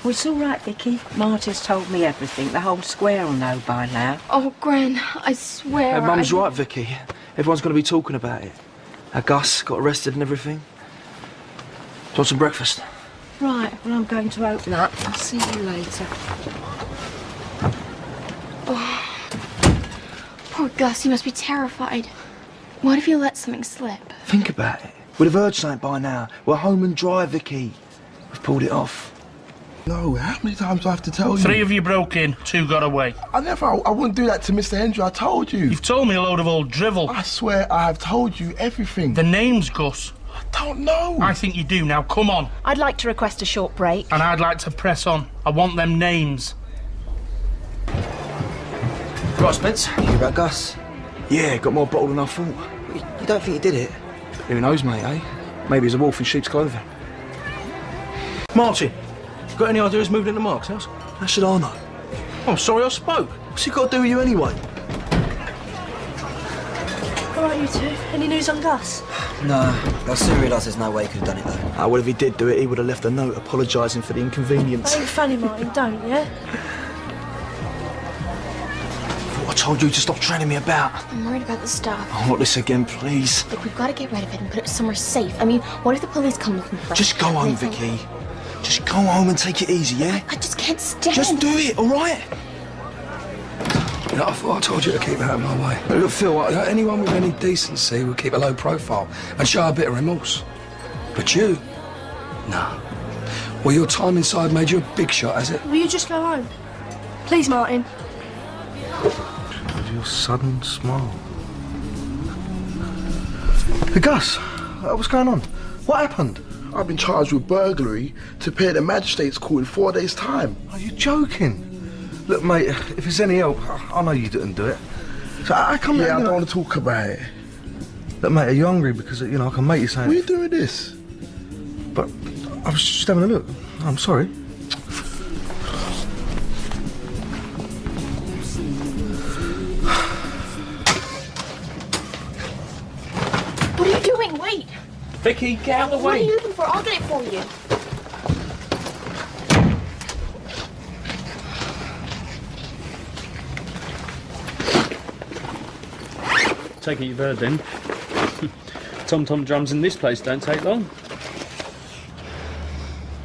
Well, it's all right, Vicky. Marty's told me everything. The whole square will know by now. Oh, Gran, I swear. Hey, Mum's right, Vicky. Everyone's going to be talking about it. How Gus got arrested and everything. Do you want some breakfast? Right, well, I'm going to open up. I'll see you later. Poor Gus, he must be terrified. What if you let something slip? Think about it. We'd have heard something by now. We're home and dry, Vicky. We've pulled it off. No, how many times do I have to tell you? 3 of you broke in, 2 got away. I wouldn't do that to Mr. Hendry, I told you. You've told me a load of old drivel. I swear I have told you everything. The name's Gus. I don't know. I think you do. Now, come on. I'd like to request a short break. And I'd like to press on. I want them names. Right, Spence. You about Gus? Yeah, got more bottle than I thought. You don't think he did it? Who knows, mate, eh? Maybe he's a wolf in sheep's clothing. Martin, got any idea who's moved into Mark's house? How should I know? Oh, I'm sorry I spoke. What's he got to do with you anyway? All right, you two. Any news on Gus? No, I soon realised there's no way he could have done it though. Ah, well, if he did do it, he would have left a note apologising for the inconvenience. That ain't funny, Martin. Don't, yeah? I told you to stop training me about. I'm worried about the stuff. Oh, not this again, please. Look, we've got to get rid of it and put it somewhere safe. I mean, what if the police come looking for it? Just go home, Vicky. Just go home and take it easy, yeah? I just can't stand. Just do it, all right? You know, I thought I told you to keep out of my way. Look, Phil, anyone with any decency would keep a low profile and show a bit of remorse. But you? No. Well, your time inside made you a big shot, has it? Will you just go home? Please, Martin. Your sudden smile. Hey, Gus, what's going on? What happened? I've been charged with burglary to pay the magistrate's court in 4 days' time. Are you joking? Look, mate, if there's any help, I know you didn't do it. So I come Yeah, I don't want to talk about it. Look, mate, are you hungry? Because, you know, I can make you something. Why are you doing this? But I was just having a look. I'm sorry. What are you doing? Wait. Vicky, get out of the What are way. you looking for? I'll get it for you. Take it you've heard then. Tom-tom drums in this place don't take long.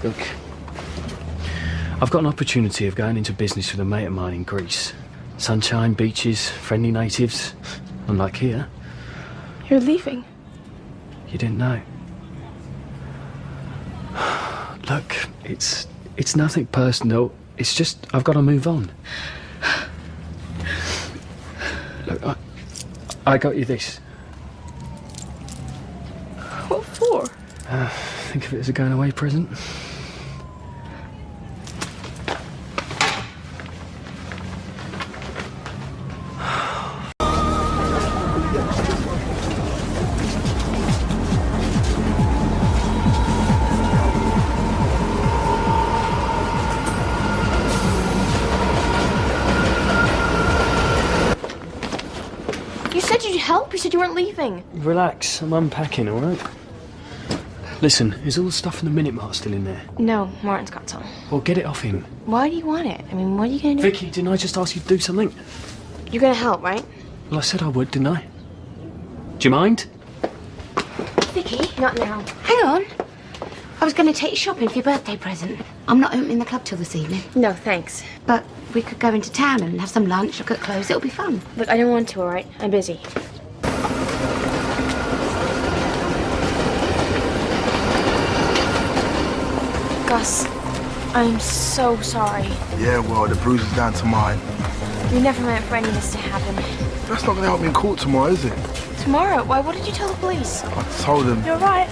Look, I've got an opportunity of going into business with a mate of mine in Greece. Sunshine, beaches, friendly natives. Unlike here. You're leaving. You didn't know. Look, it's nothing personal. It's just, I've got to move on. Look, I got you this. What for? Think of it as a going away present. You said you'd help. You said you weren't leaving. Relax, I'm unpacking, all right? Listen, is all the stuff in the Minute Mart still in there? No, Martin's got some. Well, get it off him. Why do you want it? I mean, what are you going to do? Vicky, didn't I just ask you to do something? You're going to help, right? Well, I said I would, didn't I? Do you mind? Vicky? Not now. Hang on. I was going to take you shopping for your birthday present. I'm not opening the club till this evening. No, thanks. But we could go into town and have some lunch, look at clothes. It'll be fun. Look, I don't want to, all right? I'm busy. Gus, I'm so sorry. Yeah, well, the bruise is down to mine. We never meant for any of this to happen. That's not going to help me in court tomorrow, is it? Tomorrow? Why? What did you tell the police? I told them. You're right.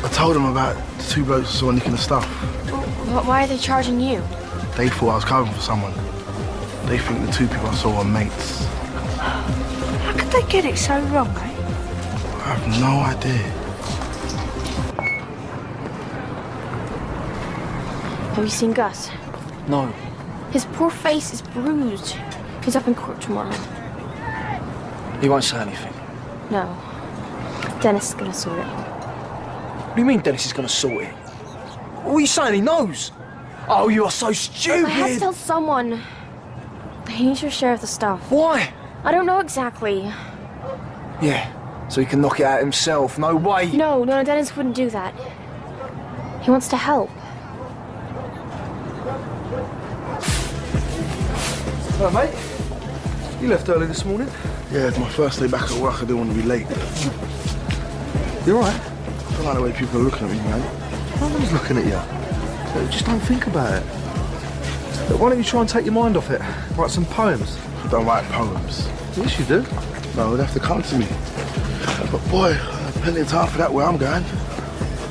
I told them about the two blokes who saw nicking the stuff. Well, why are they charging you? They thought I was covering for someone. They think the two people I saw were mates. How could they get it so wrong, eh? I have no idea. Have you seen Gus? No. His poor face is bruised. He's up in court tomorrow. He won't say anything. No. Dennis is gonna sort it. What do you mean Dennis is going to sort it? What are you saying? He knows? Oh, you are so stupid! I had to tell someone. He needs your share of the stuff. Why? I don't know exactly. Yeah, so he can knock it out himself. No way! No, Dennis wouldn't do that. He wants to help. Hello, mate. You left early this morning? Yeah, it's my first day back at work. I didn't want to be late. You alright? I don't like the way people are looking at me, mate. No one's looking at you. Just don't think about it. Look, why don't you try and take your mind off it? Write some poems. I don't write poems. Yes, you do. No, they'd have to come to me. But boy, I have plenty of time for that where I'm going.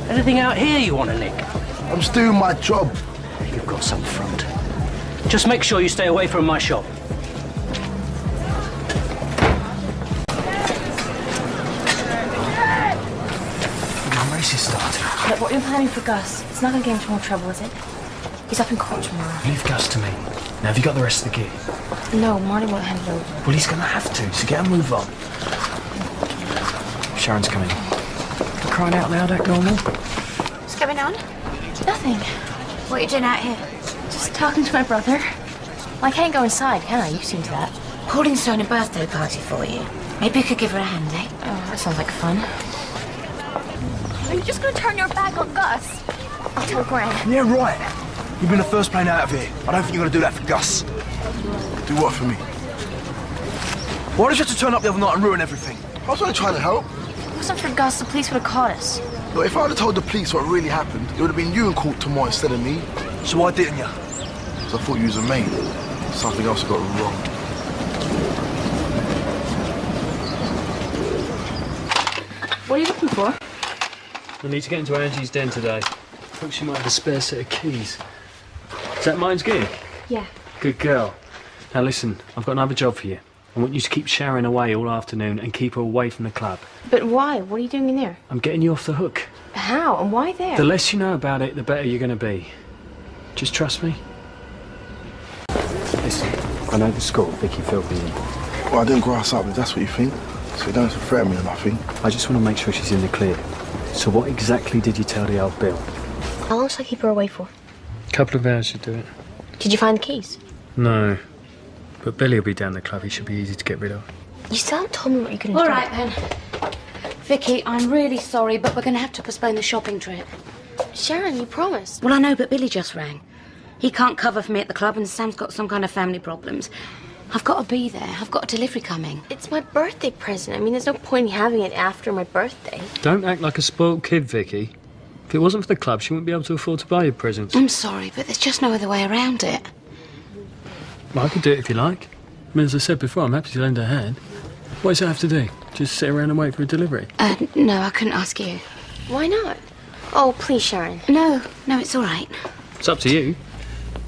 Anything out here you want to nick? I'm just doing my job. You've got some front. Just make sure you stay away from my shop. Look, what you're planning for Gus, it's not gonna get into more trouble, is it? He's up in court tomorrow. Leave Gus to me. Now, have you got the rest of the gear? No, Marty won't hand it over. Well, he's going to have to, so get a move on. Sharon's coming. You're crying out loud, that normal? What's going on? Nothing. What are you doing out here? Just talking to my brother. Well, I can't go inside, can I? You've seen to that. Pauline's throwing a birthday party for you. Maybe you could give her a hand, eh? Oh, that sounds like fun. Are you just gonna turn your back on Gus? I'll tell Gran. Yeah, right. You've been the first plane out of here. I don't think you're gonna do that for Gus. Do what for me? Why did you have to turn up the other night and ruin everything? I was only trying to help. If it wasn't for Gus, the police would have caught us. Look, if I'd have told the police what really happened, it would have been you in court tomorrow instead of me. So why didn't you? Because I thought you was a mate. Something else got wrong. What are you looking for? I need to get into Angie's den today. I think she might have a spare set of keys. Is that mine's gear? Yeah. Good girl. Now listen, I've got another job for you. I want you to keep Sharon away all afternoon and keep her away from the club. But why? What are you doing in there? I'm getting you off the hook. How? And why there? The less you know about it, the better you're going to be. Just trust me. Listen, I know the score Vicky filled me in. Well, I didn't grass up, if that's what you think. So you don't have to threaten me or nothing. I just want to make sure she's in the clear. So what exactly did you tell the old Bill? How long should I keep her away for? A couple of hours should do it. Did you find the keys? No. But Billy will be down the club. He should be easy to get rid of. You still haven't told me what you're going to do. All right, then. Vicky, I'm really sorry, but we're going to have to postpone the shopping trip. Sharon, you promised. Well, I know, but Billy just rang. He can't cover for me at the club, and Sam's got some kind of family problems. I've got to be there. I've got a delivery coming. It's my birthday present. I mean, there's no point in having it after my birthday. Don't act like a spoiled kid, Vicky. If it wasn't for the club, she wouldn't be able to afford to buy you presents. I'm sorry, but there's just no other way around it. Well, I could do it if you like. I mean, as I said before, I'm happy to lend a hand. What does it have to do? Just sit around and wait for a delivery? No, I couldn't ask you. Why not? Oh, please, Sharon. No, it's all right. It's up to you.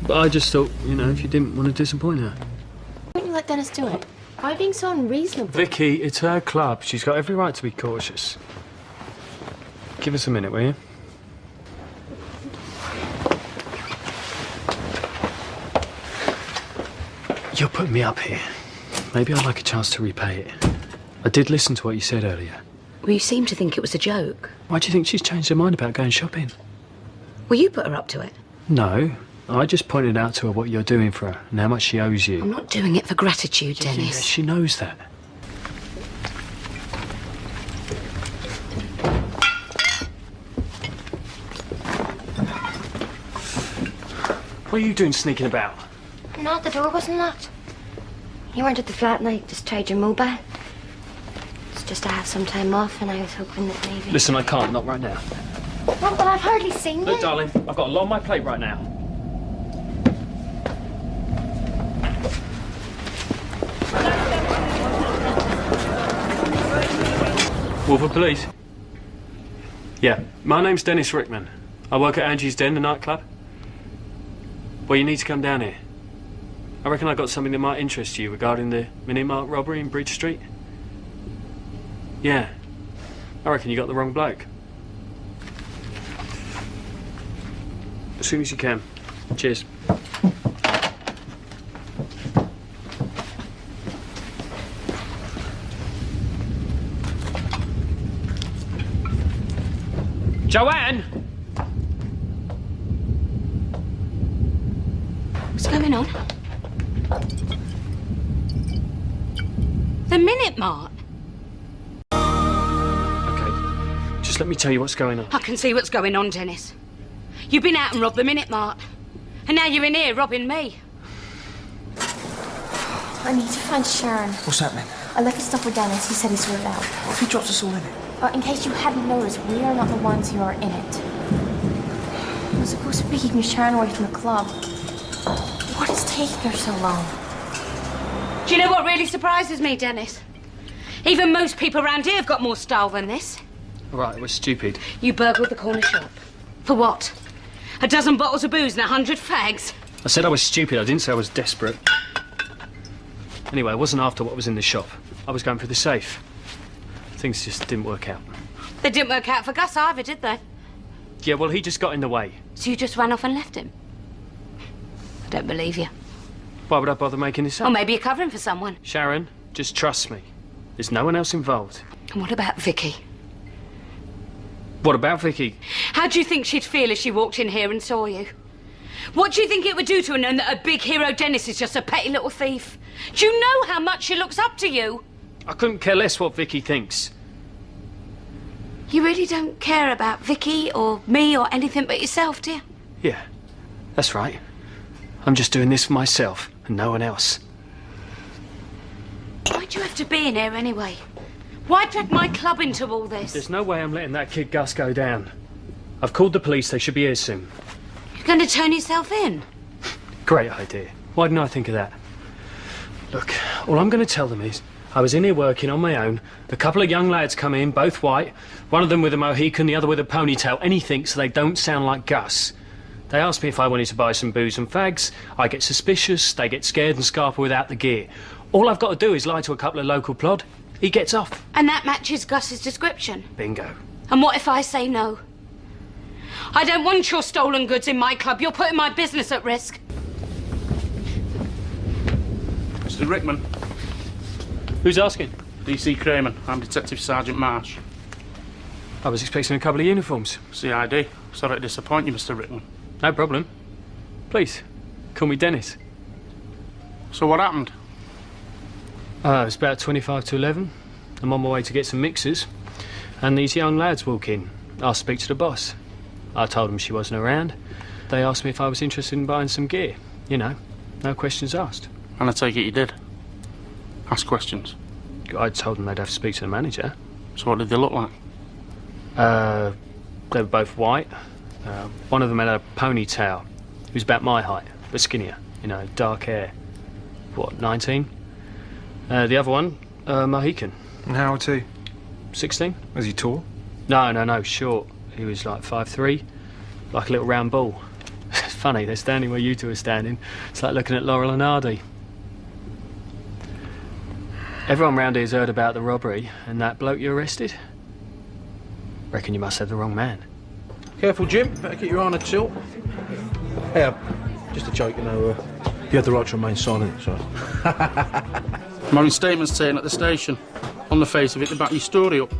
But I just thought, you know, if you didn't want to disappoint her. Why don't you let Dennis do it? Why are you being so unreasonable? Vicky, it's her club. She's got every right to be cautious. Give us a minute, will you? You're putting me up here. Maybe I'd like a chance to repay it. I did listen to what you said earlier. Well, you seem to think it was a joke. Why do you think she's changed her mind about going shopping? Well, you put her up to it. No, I just pointed out to her what you're doing for her and how much she owes you. I'm not doing it for gratitude, Dennis. Yeah, she knows that. What are you doing sneaking about? No, the door wasn't locked. You weren't at the flat and I just tried your mobile. It's just I have some time off and I was hoping that maybe... Listen, I can't, not right now. Well, but I've hardly seen Look, you. darling, I've got a lot on my plate right now. Wolfer Police? Yeah, my name's Dennis Rickman. I work at Angie's Den, the nightclub. Well, you need to come down here. I reckon I got something that might interest you regarding the Mini-Mart robbery in Bridge Street. Yeah. I reckon you got the wrong bloke. As soon as you can. Cheers. Joanne! What's going on? The Minute Mart. Okay, just let me tell you what's going on. I can see what's going on, Dennis. You've been out and robbed the Minute Mart. And now you're in here robbing me. I need to find Sharon. What's happening? I left the stuff with Dennis. He said he sorted it out. What if he drops us all in it? In case you hadn't noticed, we are not the ones who are in it. I was supposed to be keeping Sharon away from the club. What is taking her so long? Do you know what really surprises me, Dennis? Even most people around here have got more style than this. All right, it was stupid. You burgled the corner shop. For what? A dozen bottles of booze and 100 fags? I said I was stupid, I didn't say I was desperate. Anyway, I wasn't after what was in the shop. I was going for the safe. Things just didn't work out. They didn't work out for Gus either, did they? Yeah, well, he just got in the way. So you just ran off and left him? I don't believe you. Why would I bother making this up? Or maybe you're covering for someone. Sharon, just trust me. There's no one else involved. And what about Vicky? What about Vicky? How do you think she'd feel if she walked in here and saw you? What do you think it would do to her knowing that her big hero Dennis is just a petty little thief? Do you know how much she looks up to you? I couldn't care less what Vicky thinks. You really don't care about Vicky or me or anything but yourself, do you? Yeah, that's right. I'm just doing this for myself and no one else. Why'd you have to be in here anyway? Why drag my club into all this? There's no way I'm letting that kid Gus go down. I've called the police, they should be here soon. You're going to turn yourself in? Great idea. Why didn't I think of that? Look, all I'm going to tell them is I was in here working on my own. A couple of young lads come in, both white. One of them with a Mohican, the other with a ponytail. Anything so they don't sound like Gus. They asked me if I wanted to buy some booze and fags. I get suspicious, they get scared and scarper without the gear. All I've got to do is lie to a couple of local plod. He gets off. And that matches Gus's description? Bingo. And what if I say no? I don't want your stolen goods in my club. You're putting my business at risk. Mr. Rickman. Who's asking? DC Crayman. I'm Detective Sergeant Marsh. I was expecting a couple of uniforms. CID. Sorry to disappoint you, Mr. Rickman. No problem. Please, call me Dennis. So what happened? It's about 25 to 11. I'm on my way to get some mixers. And these young lads walk in. Asked to speak to the boss. I told them she wasn't around. They asked me if I was interested in buying some gear. You know, no questions asked. And I take it you did? Ask questions? I told them they'd have to speak to the manager. So what did they look like? They were both white. One of them had a ponytail. He was about my height, but skinnier, you know, dark hair. What, 19? The other one, Mohican. And how old he? 16. Was he tall? No, short. He was like 5'3", like a little round ball. It's funny, they're standing where you two are standing. It's like looking at Laurel and Hardy. Everyone round here's heard about the robbery and that bloke you arrested. Reckon you must have the wrong man. Careful, Jim. Better keep your eye on a tilt. Hey, just a joke, you know. You had the right to remain silent, so. My statement's taken at the station. On the face of it, they back your story up.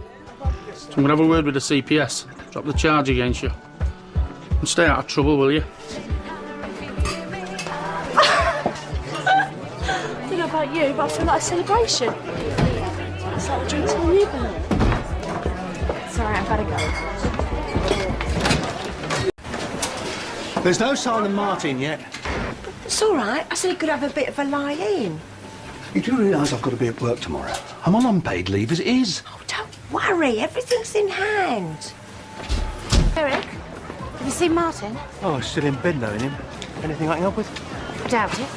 So I'm going to have a word with the CPS. Drop the charge against you. And stay out of trouble, will you? I don't know about you, but I feel like a celebration. It's like drinks on a newborn. Sorry, I've got to go. There's no sign of Martin yet. It's all right. I said he could have a bit of a lie-in. You do realise I've got to be at work tomorrow? I'm on unpaid leave as it is. Oh, don't worry. Everything's in hand. Eric, have you seen Martin? Oh, he's still in bed knowing him. Anything I can help with? Doubt it.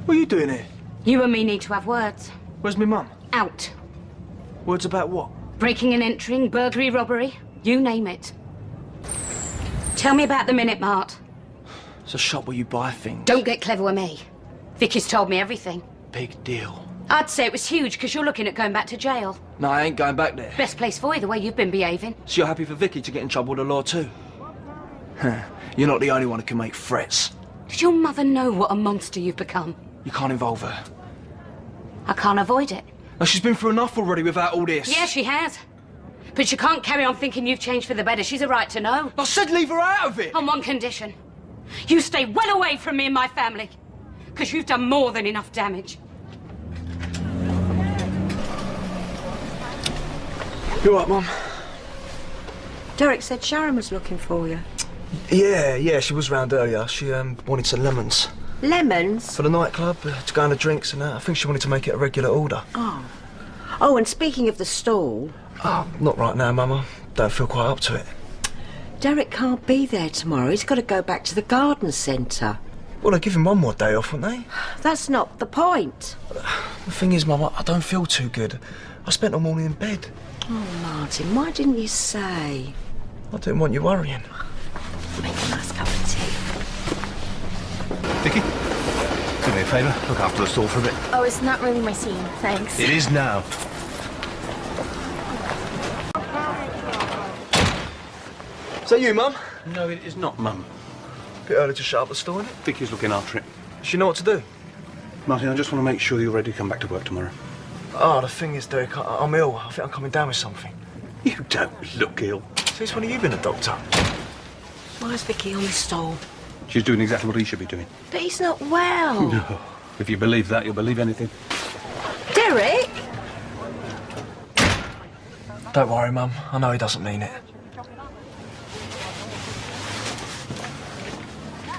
What are you doing here? You and me need to have words. Where's my mum? Out. Words about what? Breaking and entering, burglary, robbery, you name it. Tell me about the Minute Mart. It's a shop where you buy things. Don't get clever with me. Vicky's told me everything. Big deal. I'd say it was huge because you're looking at going back to jail. No, I ain't going back there. Best place for you, the way you've been behaving. So you're happy for Vicky to get in trouble with the law too? You're not the only one who can make threats. Did your mother know what a monster you've become? You can't involve her. I can't avoid it. Now, she's been through enough already without all this. Yeah, she has. But she can't carry on thinking you've changed for the better. She's a right to know. I said leave her out of it! On one condition. You stay well away from me and my family. Because you've done more than enough damage. You all right, Mum? Derek said Sharon was looking for you. Yeah, she was round earlier. She wanted some lemons. Lemons? For the nightclub, to go on the drinks and that. I think she wanted to make it a regular order. Oh, and speaking of the stall... Oh, not right now, Mama. Don't feel quite up to it. Derek can't be there tomorrow. He's got to go back to the garden centre. Well, they give him one more day off, wouldn't they? That's not the point. The thing is, Mama, I don't feel too good. I spent all morning in bed. Oh, Martin, why didn't you say? I didn't want you worrying. Make a nice cup of tea. Vicky, do me a favour. Look after the stall for a bit. Oh, it's not really my scene, thanks. It is now. Is that you, Mum? No, it is not, Mum. Bit early to shut up the store, isn't it? Vicky's looking after it. Does she know what to do? Martin, I just want to make sure you're ready to come back to work tomorrow. Oh, the thing is, Derek, I'm ill. I think I'm coming down with something. You don't look ill. Since when have you been a doctor? Why's Vicky on the stall? She's doing exactly what he should be doing. But he's not well. No. If you believe that, you'll believe anything. Derek! Don't worry, Mum. I know he doesn't mean it.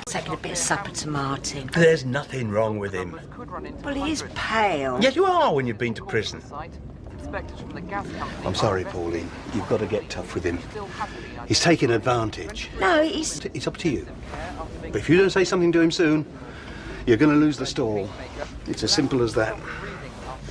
Taking a bit of supper to Martin. There's nothing wrong with him. Well, he is pale. Yes, you are when you've been to prison. I'm sorry, Pauline. You've got to get tough with him. He's taking advantage. No, he's... It's up to you. But if you don't say something to him soon, you're going to lose the stall. It's as simple as that.